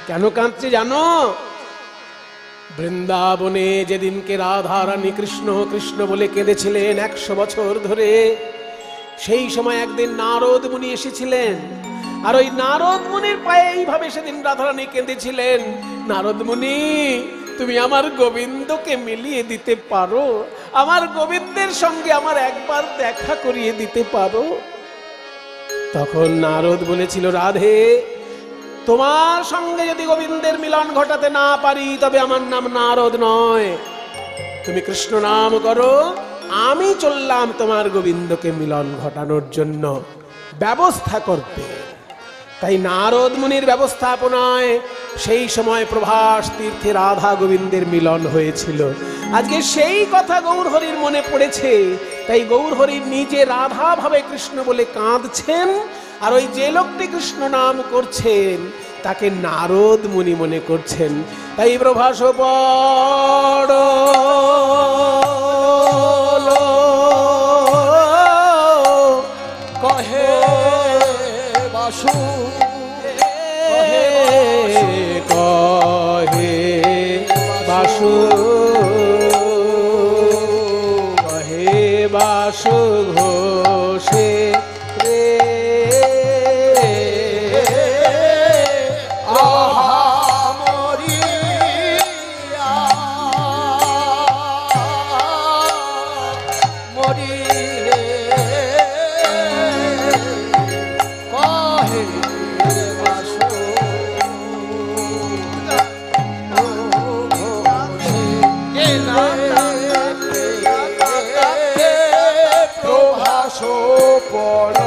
কেন কাঁদছে জানো? বৃন্দাবনে যেদিনকে রাধা রানী কৃষ্ণ কৃষ্ণ বলে কেঁদেছিলেন 100 বছর ধরে, সেই সময় একদিন নারদ মুনি এসেছিলেন, আর ওই নারদ মুনির পায়ে এইভাবে সেদিন রাধা রানী কেঁদেছিলেন, নারদ মুনি তুমি আমার গোবিন্দকে মিলিয়ে দিতে পারো, আমার গোবিন্দের সঙ্গে আমার একবার দেখা করিয়ে দিতে পারো? তখন নারদ বলেছিল, রাধে তোমার সঙ্গে যদি গোবিন্দের মিলন ঘটাতে না পারি তবে আমার নাম নারদ নয়, তুমি কৃষ্ণ নাম করো, আমি চললাম তোমার গোবিন্দকে মিলন ঘটানোর জন্য ব্যবস্থা করতে। তাই নারদ মুনির ব্যবস্থাপনায় সেই সময় প্রভাস তীর্থে রাধা গোবিন্দের মিলন হয়েছিল। আজকে সেই কথা গৌরহরির মনে পড়েছে, তাই গৌরহরি নিজে রাধা ভাবে কৃষ্ণ বলে কাঁদছেন, আর ওই যে লোকটি কৃষ্ণ নাম করছেন তাকে নারদ মুনি মনে করছেন। তাই প্রভাস পড়ল কহে বাসু, কহে বাসু, কহে বাসু ঘোষে রে, আহা মরিয়া মরি রে, কহে বাসু প্রভাস পড়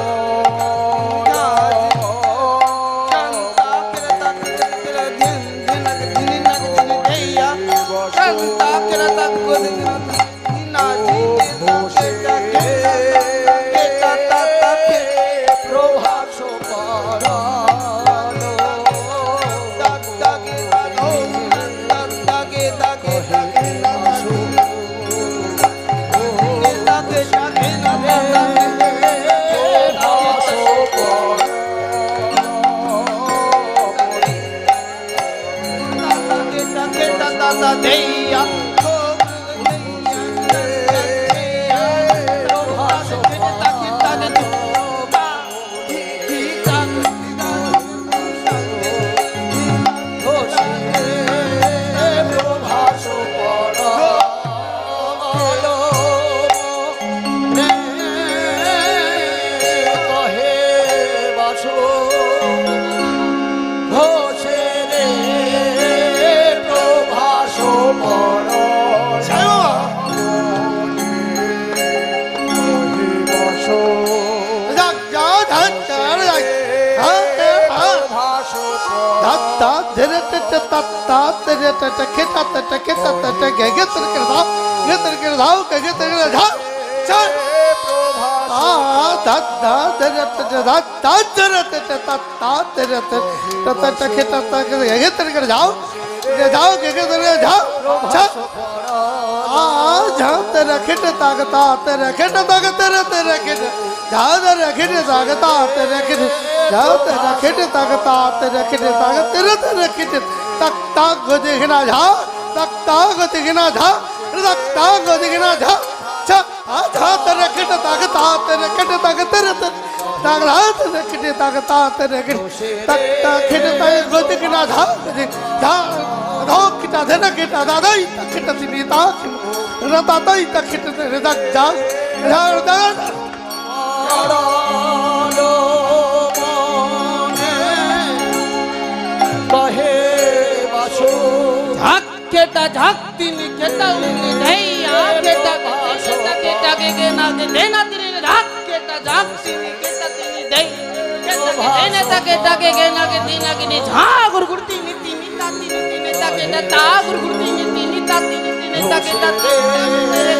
কেটা তেরে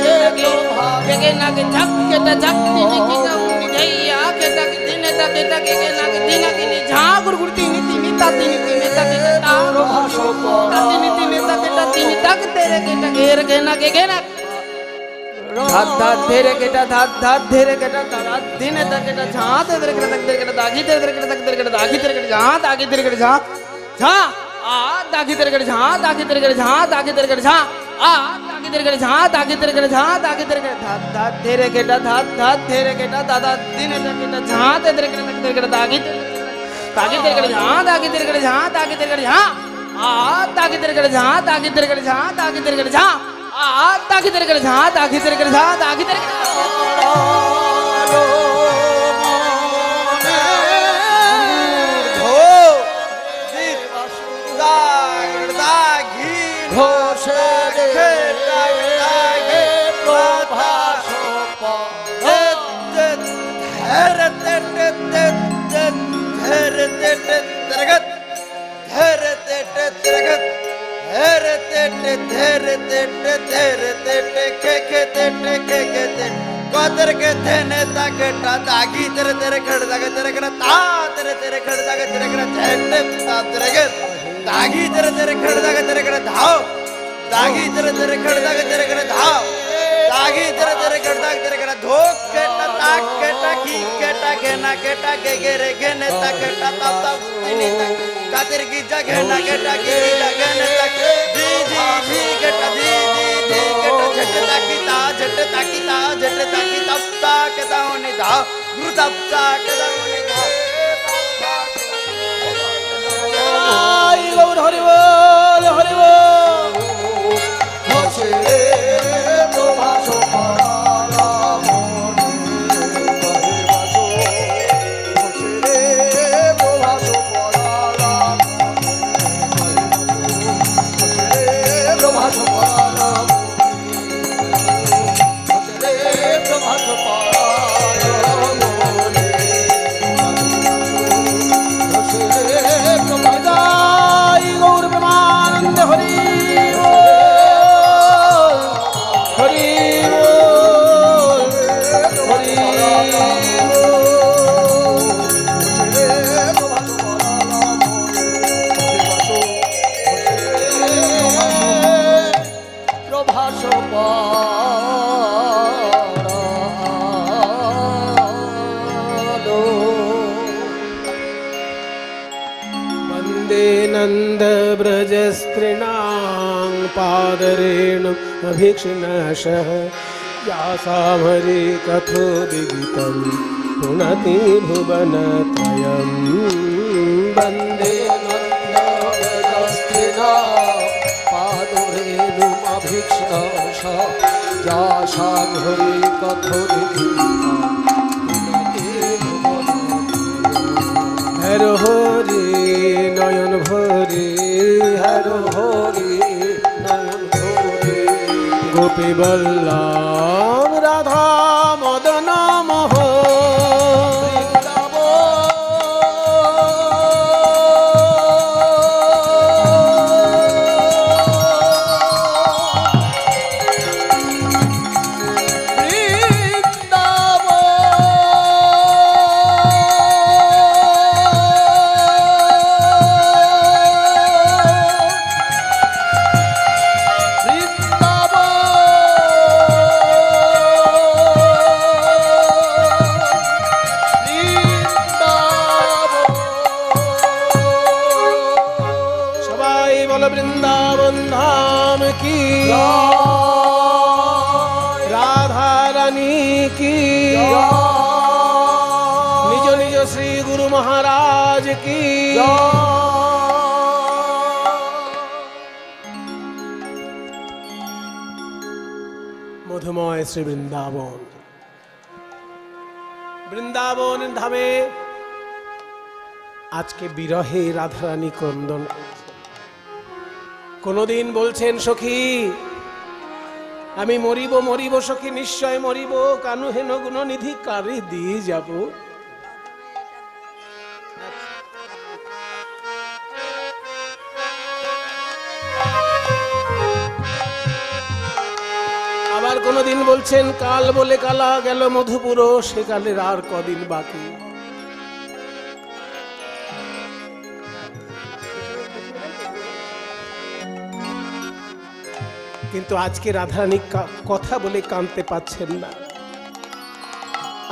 গে নাগে ঝাক কেটা ঝাক তিনি কি গাউনি ঝাইয়া কেটা দিনে তা কেটা গে নাগে দিনা কিনি ঝাক গুড় তিনি তিনি তা কেটা তারো ভাষো তা তিনি তা কেটা তিনি তা তেরে কেটা গে নাগে গে না ধাত ধাত ধেরে কেটা ধাত ধেরে কেটা তারাত দিনে তা কেটা ঝাত ধেরে কেটা তক ধেরে কেটা দাগি ধেরে কেটা তক ধেরে কেটা দাগি ধেরে কেটা ঝা দাগি ধেরে কেটা ঝা ঝা आ दागी तेरे कर झा दागी तेरे कर झा दागी तेरे कर झा आ दागी तेरे कर झा दागी तेरे कर झा दागी तेरे कर धात धात तेरे केटा धात तेरे केटा दादा दिन केटा झा तेरे कर दागी तेरे कर झा दागी तेरे कर झा दागी तेरे कर झा आ दागी तेरे कर झा दागी तेरे कर झा दागी तेरे कर झा आ दागी तेरे कर झा दागी तेरे कर झा दागी तेरे दागी तेरे तेरे खड़ दागे तेरे कर ता तेरे तेरे खड़ दागे तेरे कर झेंडे ता तेरे के दागी तेरे तेरे खड़ दागे तेरे कर धाव दागी तेरे तेरे खड़ दागे तेरे कर धाव दागी तेरे तेरे खड़ दागे तेरे कर धोक केटा ताक केटा की केटा गेना केटा गे रे गेने ता केटा ता ता तिनी तक कातिर की जगह ना केटा की जगह ने तक दी केटा दी केटा झट ताकी ता झट ताकी ता झट ताकी तब ता केटा होने धा गुरु तब ता केटा होने धा आई गौर हरि बोल हरि बोल नंद ब्रज स्त्रीणां पादरेणुम् अभीक्ष्णशः यासामरि कथोदिगितं पुनति भुवनत्रयम् वन्दे नंद ब्रज स्त्रीणां पादरेणुम् अभीक्ष्णशः यासामरि कथोदिगितं हर हरि नयन भरे हर हरि नयन भरे गोपी बल्लभ राधा मदन मोह वृंदावन धाम की राधा रानी की निज निज श्री गुरु महाराज की मधुमय श्री वृंदावन বৃন্দাবন ধামে আজকে বিরহে রাধারানী ক্রন্দন। কোনদিন বলছেন সখী আমি মরিব মরিব সখী নিশ্চয় মরিব, কানু হেন গুণনিধি কারি দিয়ে যাব। কোনোদিন বলছেন কাল বলে কালা গেল মধুপুর, সে কালের আর কদিন বাকি। কিন্তু আজকে রাধারানী কথা বলে কাঁদতে পাচ্ছেন না।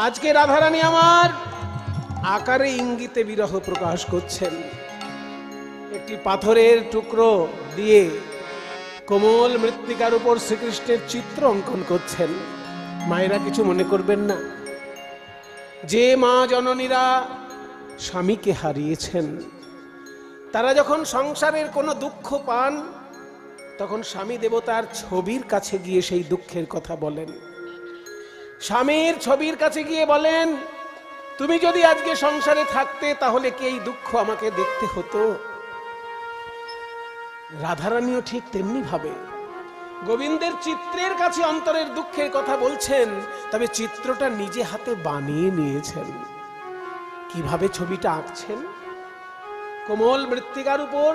আজকে রাধারানী আমার আকারে ইঙ্গিতে বিরহ প্রকাশ করছেন। একটি পাথরের টুকরো দিয়ে কোমল মৃত্তিকার উপর শ্রীকৃষ্ণের চিত্র অঙ্কন করছেন। মায়েরা কিছু মনে করবেন না। যে মা জননীরা স্বামীকে হারিয়েছেন, তারা যখন সংসারের কোনো দুঃখ পান, তখন স্বামী দেবতার ছবির কাছে গিয়ে সেই দুঃখের কথা বলেন। স্বামীর ছবির কাছে গিয়ে বলেন, তুমি যদি আজকে সংসারে থাকতে তাহলে কি এই দুঃখ আমাকে দেখতে হতো? রাধারানীও ঠিক তেমনি ভাবে গোবিন্দের চিত্রের কাছে অন্তরের দুঃখের কথা বলছেন, তবে চিত্রটা নিজে হাতে বানিয়ে নিয়েছেন। কিভাবে ছবিটা আঁকছেন? কোমল মৃত্তিকার উপর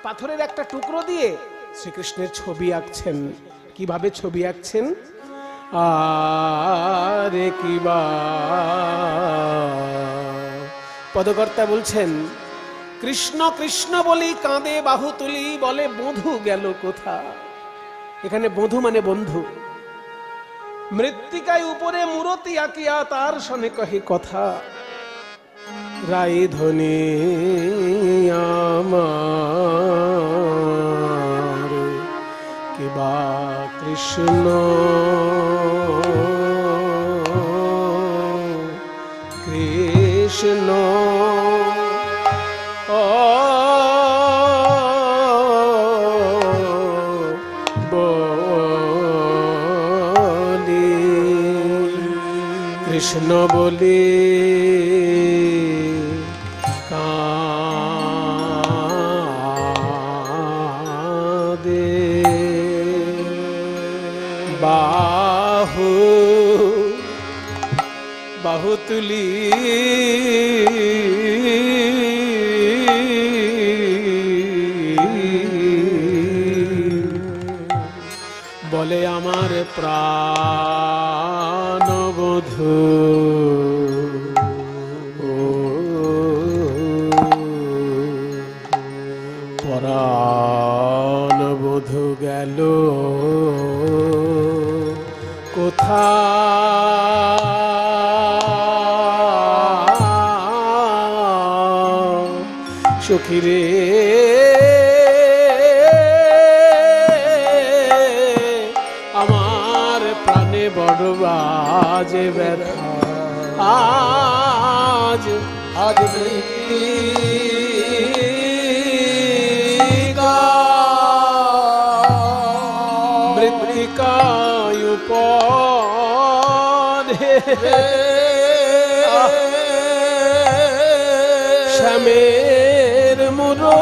পাথরের একটা টুকরো দিয়ে শ্রীকৃষ্ণের ছবি আঁকছেন। কিভাবে ছবি আঁকছেন? আরে কিবা পদকর্তা বলছেন, কৃষ্ণ কৃষ্ণ বলি কাঁদে বাহু তুলি, বলে বধূ গেল কোথা। এখানে বধূ মানে বন্ধু। মৃত্তিকায় উপরে মূরতি আঁকিয়া তার সনে কহে কথা, রাই ধনে আমার কিবা কৃষ্ণ কৃষ্ণ বলি, কৃষ্ণ বলি কাঁদে বাহু বাহু তুলি, বলে আমার প্রাণবধূ পরাণবধূ গেল কোথা। সখীরে আমার প্রাণে বড় বাজে ব্যথা, আজ আজ মৃত্তিকায় উপরে শ্যামের মূরতি,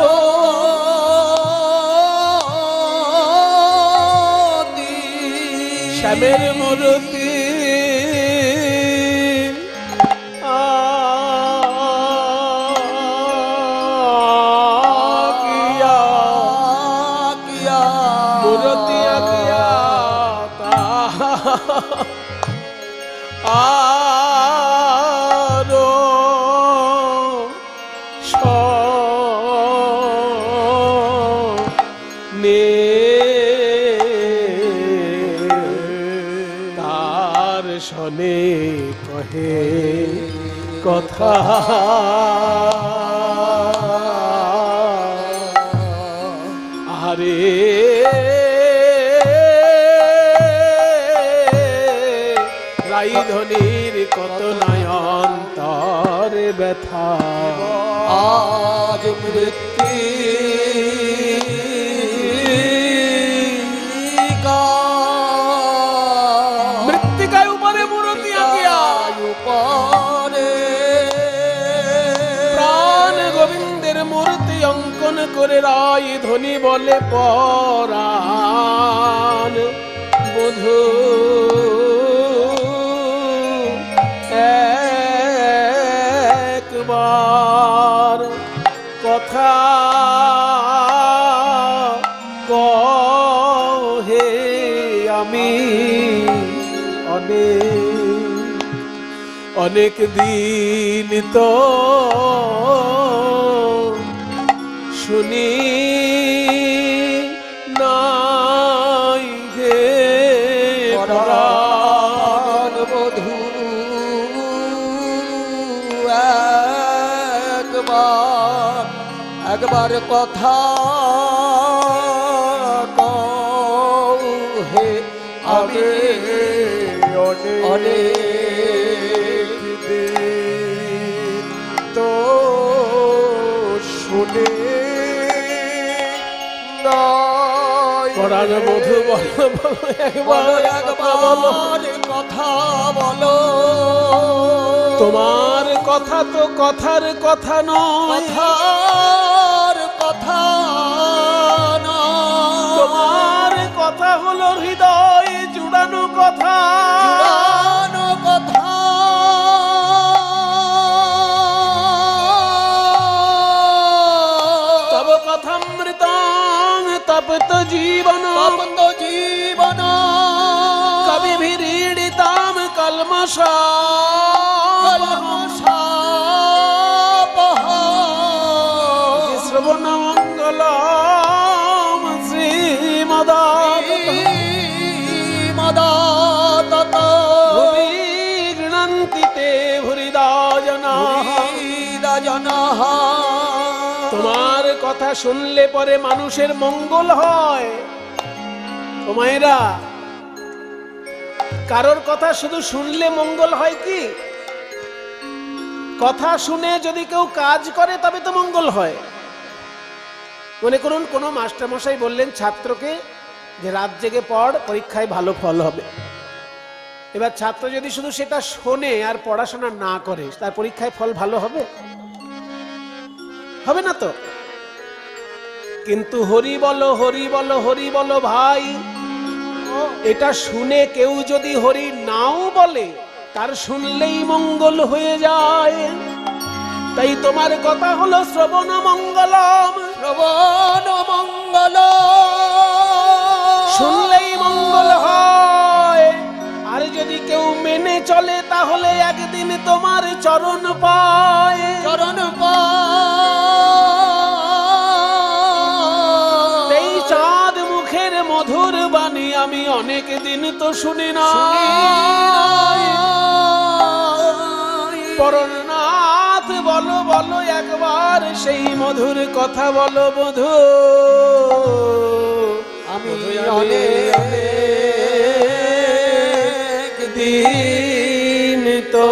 শ্যামের মূরতি মূরতি আকিয়া আরো নে তার শনে কহে কথা, আরে রাই ধনির কত নয়ন্তর ব্যথা, আজ মৃত্তিকায় উপরে মূরতি আঁকিয়া উপরে প্রাণ গোবিন্দের মূর্তি অঙ্কন করে রাই ধনী বলে পরাণ বধূ একবার কথা কহে আমি অনেক দিন তো শুনি নাই গে পরাণ বধূ একবার কথা কও হে আমি অনেক দিন তো শুনে নাই পরাণ বধূ বলো বলো একবার কথা বলো তোমার কথা তো কথার কথা নয় কথার কথা তোমার কথা হলো হৃদয় জুড়ানো কথা জুড়ানো কথা তব কথামৃতং তপ্ত জীবন তপ্ত জীবন কবি ভিড়িতাম কলমশা শ্রবণ মঙ্গলম শ্রীমদাত ভুবি গৃণন্তি তে ভুরিদা জনাঃ। তোমার কথা শুনলে পরে মানুষের মঙ্গল হয়। ও মায়েরা, কারোর কথা শুধু শুনলে মঙ্গল হয় কি? কথা শুনে যদি কেউ কাজ করে তবে তো মঙ্গল হয়। মনে করুন কোনো মাস্টারমশাই বললেন ছাত্রকে যে রাত জেগে পড়, পরীক্ষায় ভালো ফল হবে। এবার ছাত্র যদি শুধু সেটা শোনে আর পড়াশোনা না করে, তার পরীক্ষায় ফল ভালো হবে? হবে না তো। কিন্তু হরি বলো হরি বলো হরি বলো ভাই, এটা শুনে কেউ যদি হরি নাও বলে তার শুনলেই মঙ্গল হয়ে যায়। তাই তোমার কথা হলো শ্রবণ মঙ্গলম, শ্রবণ মঙ্গল শুনলেই মঙ্গল হয়। আর যদি কেউ মেনে চলে তাহলে একদিন তোমার চরণ পায়। চরণ এই চাঁদ মুখের মধুর বাণী আমি অনেক দিন তো শুনি না। পরনাথ বলো বলো একবার সেই মধুর কথা বলো বধূ। আমি অনেক দিন তো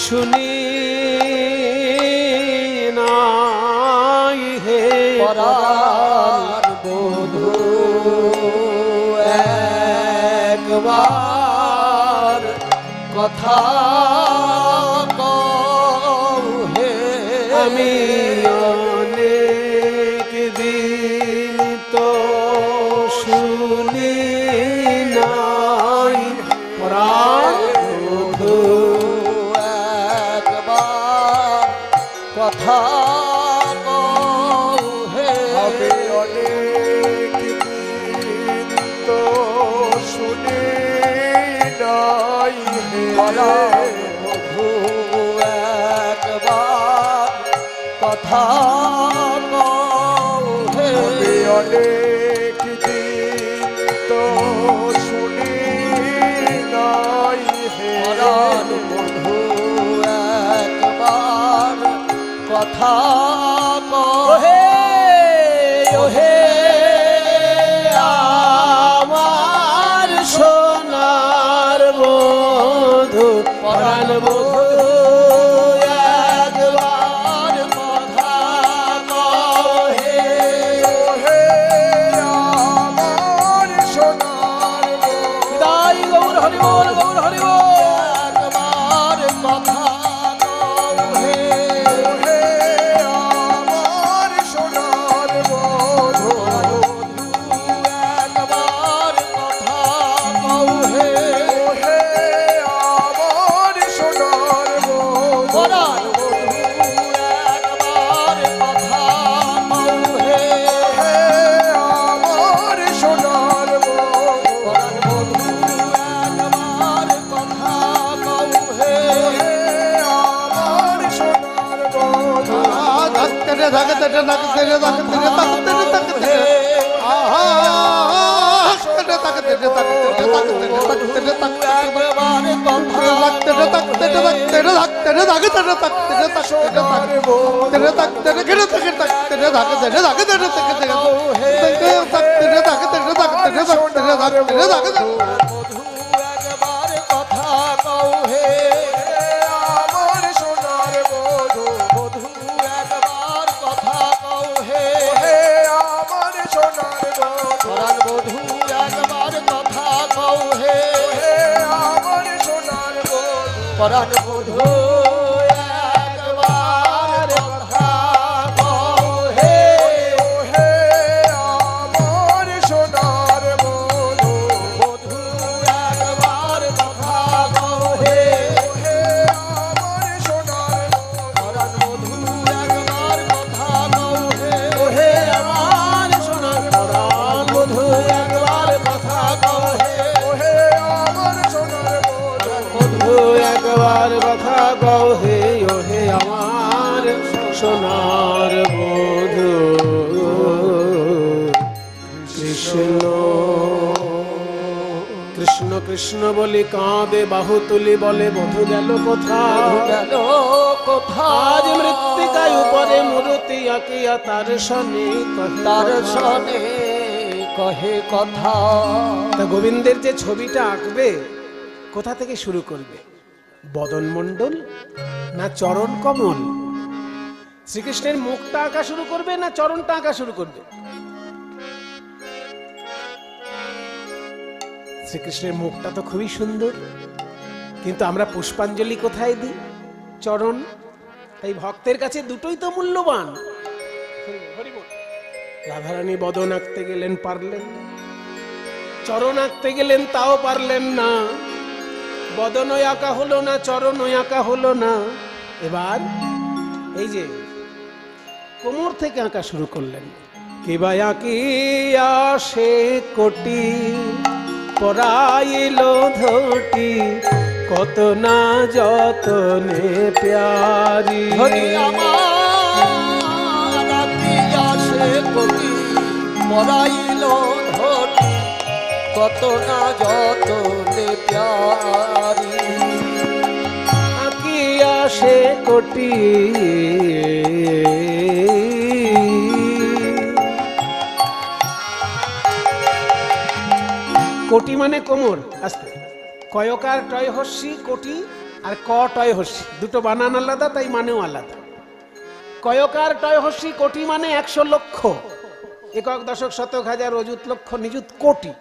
শুনি নাই হে পরাণ বধূ একবার কথা কও হে আমি অনেক দিন তো শুনি নাই পরাণ বধূ একবার কথা কও হে আমি অনেক দিন তো শুনি নাই হে পরাণ বধূ একবার কথা কও হে আমি অনেক দিন তো শুনি নাই হে পরাণ বধূ একবার কথা কও ওহে ওহে আমার সোনার বধূ পরাণ বধূ একবার কথা কও হে। হে আমার সোনার তাই গৌর হরি বল গৌর হরি বল। একবার কথা কও হে হে আমার তেরে ধাক তেরে ধাক তেরে ধাক তেরে ধাক তেরে ধাক তেরে আহা তেরে ধাক তেরে ধাক তেরে ধাক তেরে ধাক তেরে ধাক একবারে কথা তেরে ধাক তেরে ধাক তেরে ধাক তেরে ধাক তেরে ধাক তেরে ধাক তেরে ধাক তেরে গেরে ধাক তেরে ধাক তেরে ধাক তেরে ধাক তেরে ধাক তেরে ধাক তেরে ধাক তেরে ধাক তেরে ধাক তেরে ধাক মধু একবার কথা কও হে আমার সোনার বধূ মধু একবার কথা কও হে আমার সোনার বধূ পরাণ বধূ একবার কথা কও হে আমার সোনার বধূ পরাণ বধূ একবার কথা কও হে আমার সোনার বধূ বধূ একবার কথা কও হে আমার সোনার পরাণ বধূ একবার কথা কও হে আমার সোনার পরাণ বধূ একবার কথা কও হে আমার সোনার বধূ একবার কথা কও হে ওহে আমার সোনার বধূ কৃষ্ণ কৃষ্ণ কৃষ্ণ বলি কাঁদে বাহু তুলি বলে বধূ গেল কোথায় গেল কোথা আজ মৃত্তিকায় উপরে মূর্তি আঁকিয়া তার সনে তার সনে কহে কথা তা গোবিন্দের যে ছবিটা আঁকবে কোথা থেকে শুরু করবে? বদন মণ্ডল না চরণ কমল? শ্রীকৃষ্ণের মুখটা আঁকা শুরু করবে না চরণটা আঁকা শুরু করবে? শ্রীকৃষ্ণের মুখটা তো খুবই সুন্দর, কিন্তু আমরা পুষ্পাঞ্জলি কোথায় দিই? চরণ। তাই ভক্তের কাছে দুটোই তো মূল্যবান। রাধারানী বদন আঁকতে গেলেন, পারলেন না। চরণ আঁকতে গেলেন, তাও পারলেন না। বদনও আঁকা হলো না, চরণও আঁকা হলো না। এবার এই যে কোমর থেকে আঁকা শুরু করলেন। কিবা আঁকিয়া সে কোটি পরাইল ধটি কত না যতনে প্যারি হরি আমার আঁকিয়া সে কোটি পরাইল ধটি কত না যতনে প্যারি আঁকিয়া সে কোটি কোটি মানে কোমর। আস্তে কয়কার টয় হস্যি কোটি আর ক টয় হস্যি, দুটো বানান আলাদা, তাই মানেও আলাদা। কয়কার টয় হস্যি কোটি মানে 100 লক্ষ, একক দশক শতক হাজার অযুত লক্ষ নিযুত কোটি।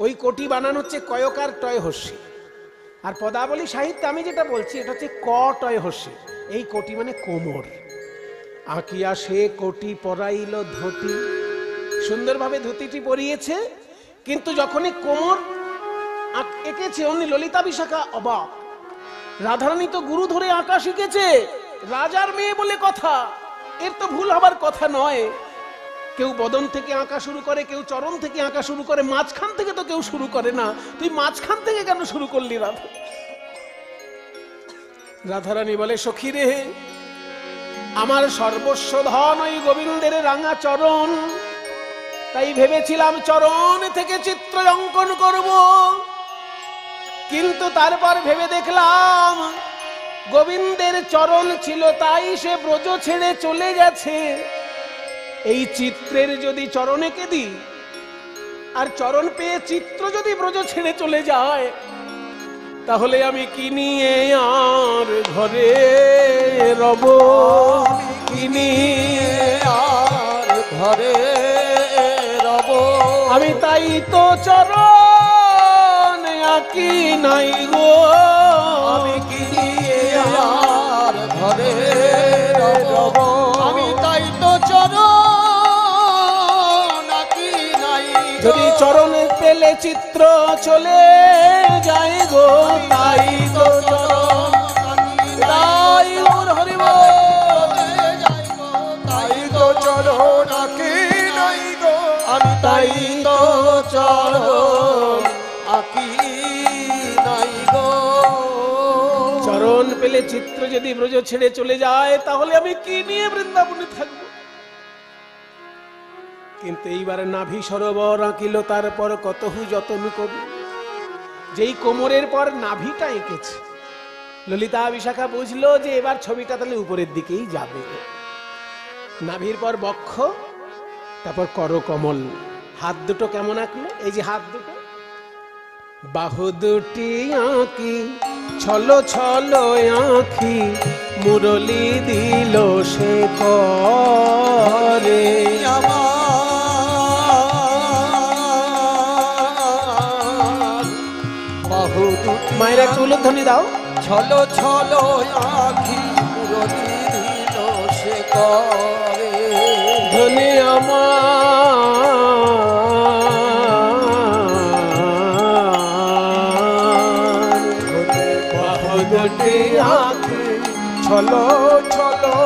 ওই কোটি বানান হচ্ছে কয়কার টয় হস্যি। আর পদাবলী সাহিত্যে আমি যেটা বলছি এটা হচ্ছে ক টয় হস্যি। এই কোটি মানে কোমর। আঁকিয়া সে কোটি পরাইল ধুতি, সুন্দরভাবে ধুতিটি পরিয়েছে, কিন্তু যখনই কোমর এঁকেছে অমনি ললিতা বিশাখা অবাক। রাধারানী তো গুরু ধরে আঁকা শিখেছে, রাজার মেয়ে বলে কথা, এর তো ভুল হবার কথা নয়। কেউ বদন থেকে আঁকা শুরু করে, কেউ চরণ থেকে আঁকা শুরু করে, মাঝখান থেকে তো কেউ শুরু করে না। তুই মাঝখান থেকে কেন শুরু করলি রাধা? রাধারানী বলে, সখী রে, আমার সর্বস্ব ধন ওই গোবিন্দের রাঙা চরণ, তাই ভেবেছিলাম চরণ থেকে চিত্র অঙ্কন করব, কিন্তু তারপর ভেবে দেখলাম গোবিন্দের চরণ ছিল তাই সে ব্রজ ছেড়ে চলে গেছে। এই চিত্রের যদি চরণ এঁকে দিই, আর চরণ পেয়ে চিত্র যদি ব্রজ ছেড়ে চলে যায়, তাহলে আমি কি নিয়ে আর ঘরে রব? কি নিয়ে আর ঘরে রব? আমি তাই তো চরণ আঁকি নাই গো, আমি কি নিয়ে আর ঘরে রব? আমি তাই তো চরণ আঁকি নাই গো। যদি চরণ পেলে চিত্র চলে যায় গো, তাই তো চরণ তাই ওর হরি বল। তাই তো চরণ আঁকি নাই গো, আমি তাই তো চরণ আঁকি নাই গো। চরণ পেলে চিত্র যদি ব্রজ ছেড়ে চলে যায় তাহলে আমি কি নিয়ে বৃন্দাবনে থাকবো? কিন্তু এইবারে নাভি সরোবর আঁকিল, তারপর কতহু যতন কবি। যেই কোমরের পর নাভিটা এঁকেছে, ললিতা বিশাখা বুঝলো যে এবার ছবিটা তাহলে উপরের দিকেই যাবে। নাভির পর বক্ষ, তারপর করকমল। হাত দুটো কেমন আঁকলো? এই যে হাত দুটো, বাহু দুটি আঁকি ছলো ছলো আঁখি, মুরলি দিল সে করে। বাহু দুটি মায়ের একটু উলুধ্বনি দাও। ছলো ছলো আঁখি মুরলি দিল সে করে। ধনে আমার বাহু দুটি আঁখি ছলো ছলো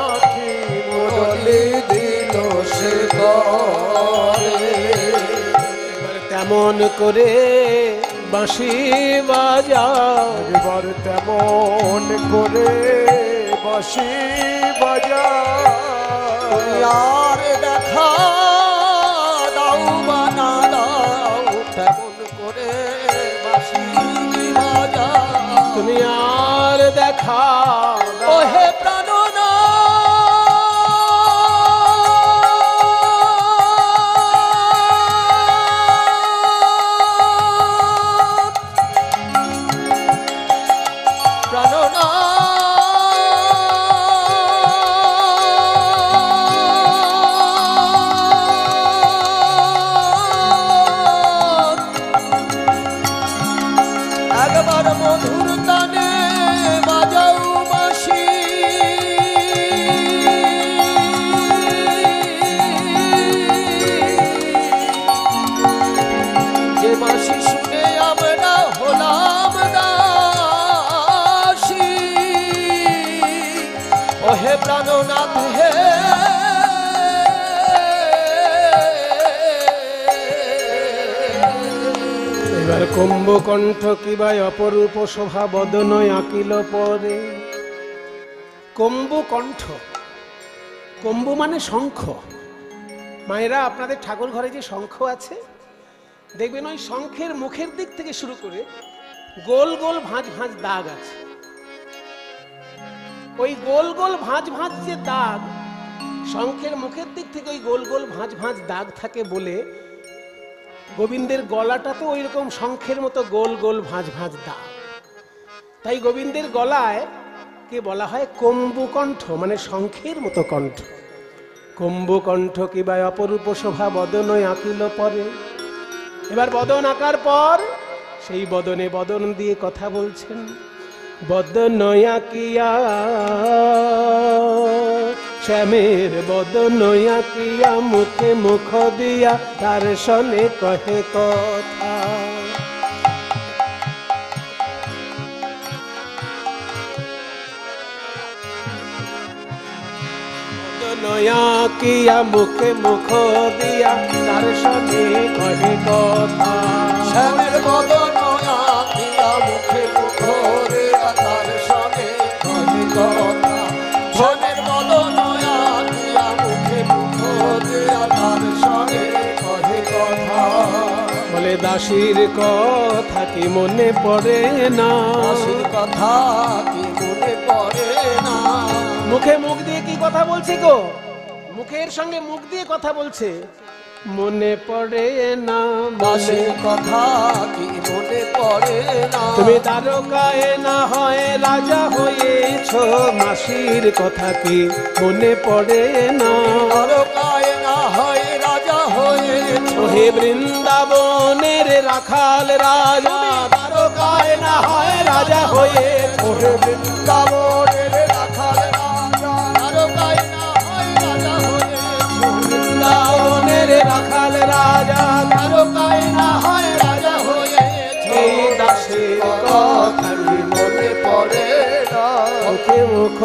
আঁখি মুরলি দিল সে করে। এবার তেমন করে বাঁশি বাজাও, এবার তেমন করে বাঁশি বাজা। আর দেখা দাও বা না দাও, তেমন করে বাঁশি বাজাও। তুমি আর দেখা ও হে প্রাণনা প্রাণনা একবার মধুর তানে বাজাও বাঁশি। যে বাঁশি শুনে আমরা হলাম দাসী। ওহে প্রাণনাথ হে এবার কুম্ভকণ্ঠ কিবা অপরূপ শোভা বদন আঁকিল পরে। কুম্ভকণ্ঠ, কুম্ভ মানে শঙ্খ। মায়েরা, আপনাদের ঠাকুর ঘরে যে শঙ্খ আছে, দেখবেন ওই শঙ্খের মুখের দিক থেকে শুরু করে গোল গোল ভাঁজ ভাঁজ দাগ আছে। ওই গোল গোল ভাঁজ ভাঁজ যে দাগ, শঙ্খের মুখের দিক থেকে ওই গোল গোল ভাঁজ ভাঁজ দাগ থাকে বলে গোবিন্দের গলাটা তো ওই রকম শঙ্খের মতো গোল গোল ভাঁজ ভাঁজ দাগ। তাই গোবিন্দের গলায় কে বলা হয় কুম্ভকণ্ঠ, মানে শঙ্খের মতো কণ্ঠ। কুম্ভকণ্ঠ কিবা অপরূপ শোভা বদন আঁকিল পরে। এবার বদন আঁকার পর সেই বদনে বদন দিয়ে কথা বলছেন। বদন আঁকিয়া শ্যামের বদন আঁকিয়া, মুখে মুখ দিয়া তার সনে কহে কথা। বদন আঁকিয়া মুখে মুখ দিয়া তার সনে কহে কথা। শ্যামের বদন আঁকিয়া মুখে মুখ দিয়া তার সঙ্গে কহে কথা। শ্যামের বদন আঁকিয়া মুখে মুখ দিয়া তার সঙ্গে কহে কথা। বলে দাসীর কথা কি মনে পড়ে না? দাসীর কথা কি মনে পড়ে না? মুখে মুখ দিয়ে কি কথা বলছে গো? মুখের সঙ্গে মুখ দিয়ে কথা বলছে। মনে পড়ে না, দাসীর কথা কি মনে পড়ে না? তুমি দ্বারকায় না হয় রাজা হয়েছ, মাসির কথা কি মনে পড়ে না? দ্বারকায় না হয় রাজা হয়েছ, হে বৃন্দাবনের রাখাল রাজা, দ্বারকায় না হয় রাজা হয়েছ। ওহে বৃন্দাবনের রাখাল রাজা, দ্বারকায় না হয় রাজা হয়েছ। বৃন্দাবনের রাখাল রাজা, দ্বারকায় না হয় রাজা হয়েছ। এই দাসের কথা কি মনে পড়ে না? মুখে মুখ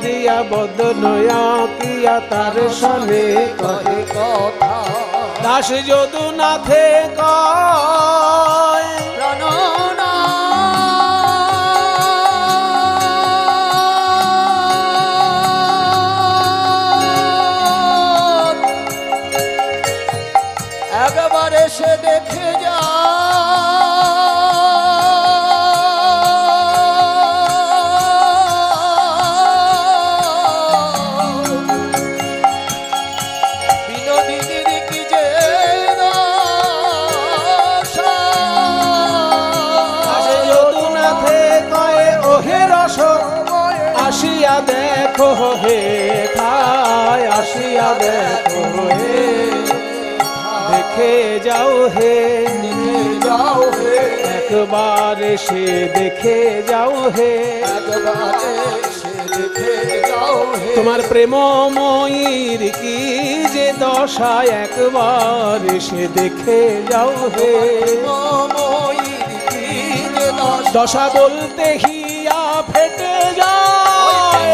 দিয়া বদন আঁকিয়া তার সনে কহে কথা। দাস যদুনাথে কয় প্রাণনাথ আসিয়া দেখো হে ঠায় আসিয়া দেখো হে দেখে যাও হে যাও হে একবার এসে দেখে যাও হে একবারে সে দেখে যাও হে তোমার প্রেমময়ীর কি যে দশা একবার এসে দেখে যাও হে মময়ীর কি যে দশা বলতে হিয়া ফেটে যায়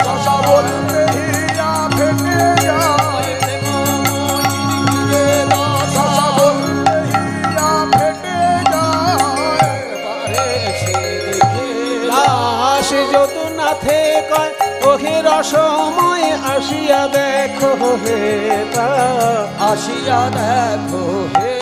দশা বলতে হিয়া ফেটে যায় দশা বলতে হিয়া ফেটে যায় একবারে সে দেখে লাশ যদুনাথে কয় ওহে রসময় আসিয়া দেখো হে তা আসিয়া দেখো হে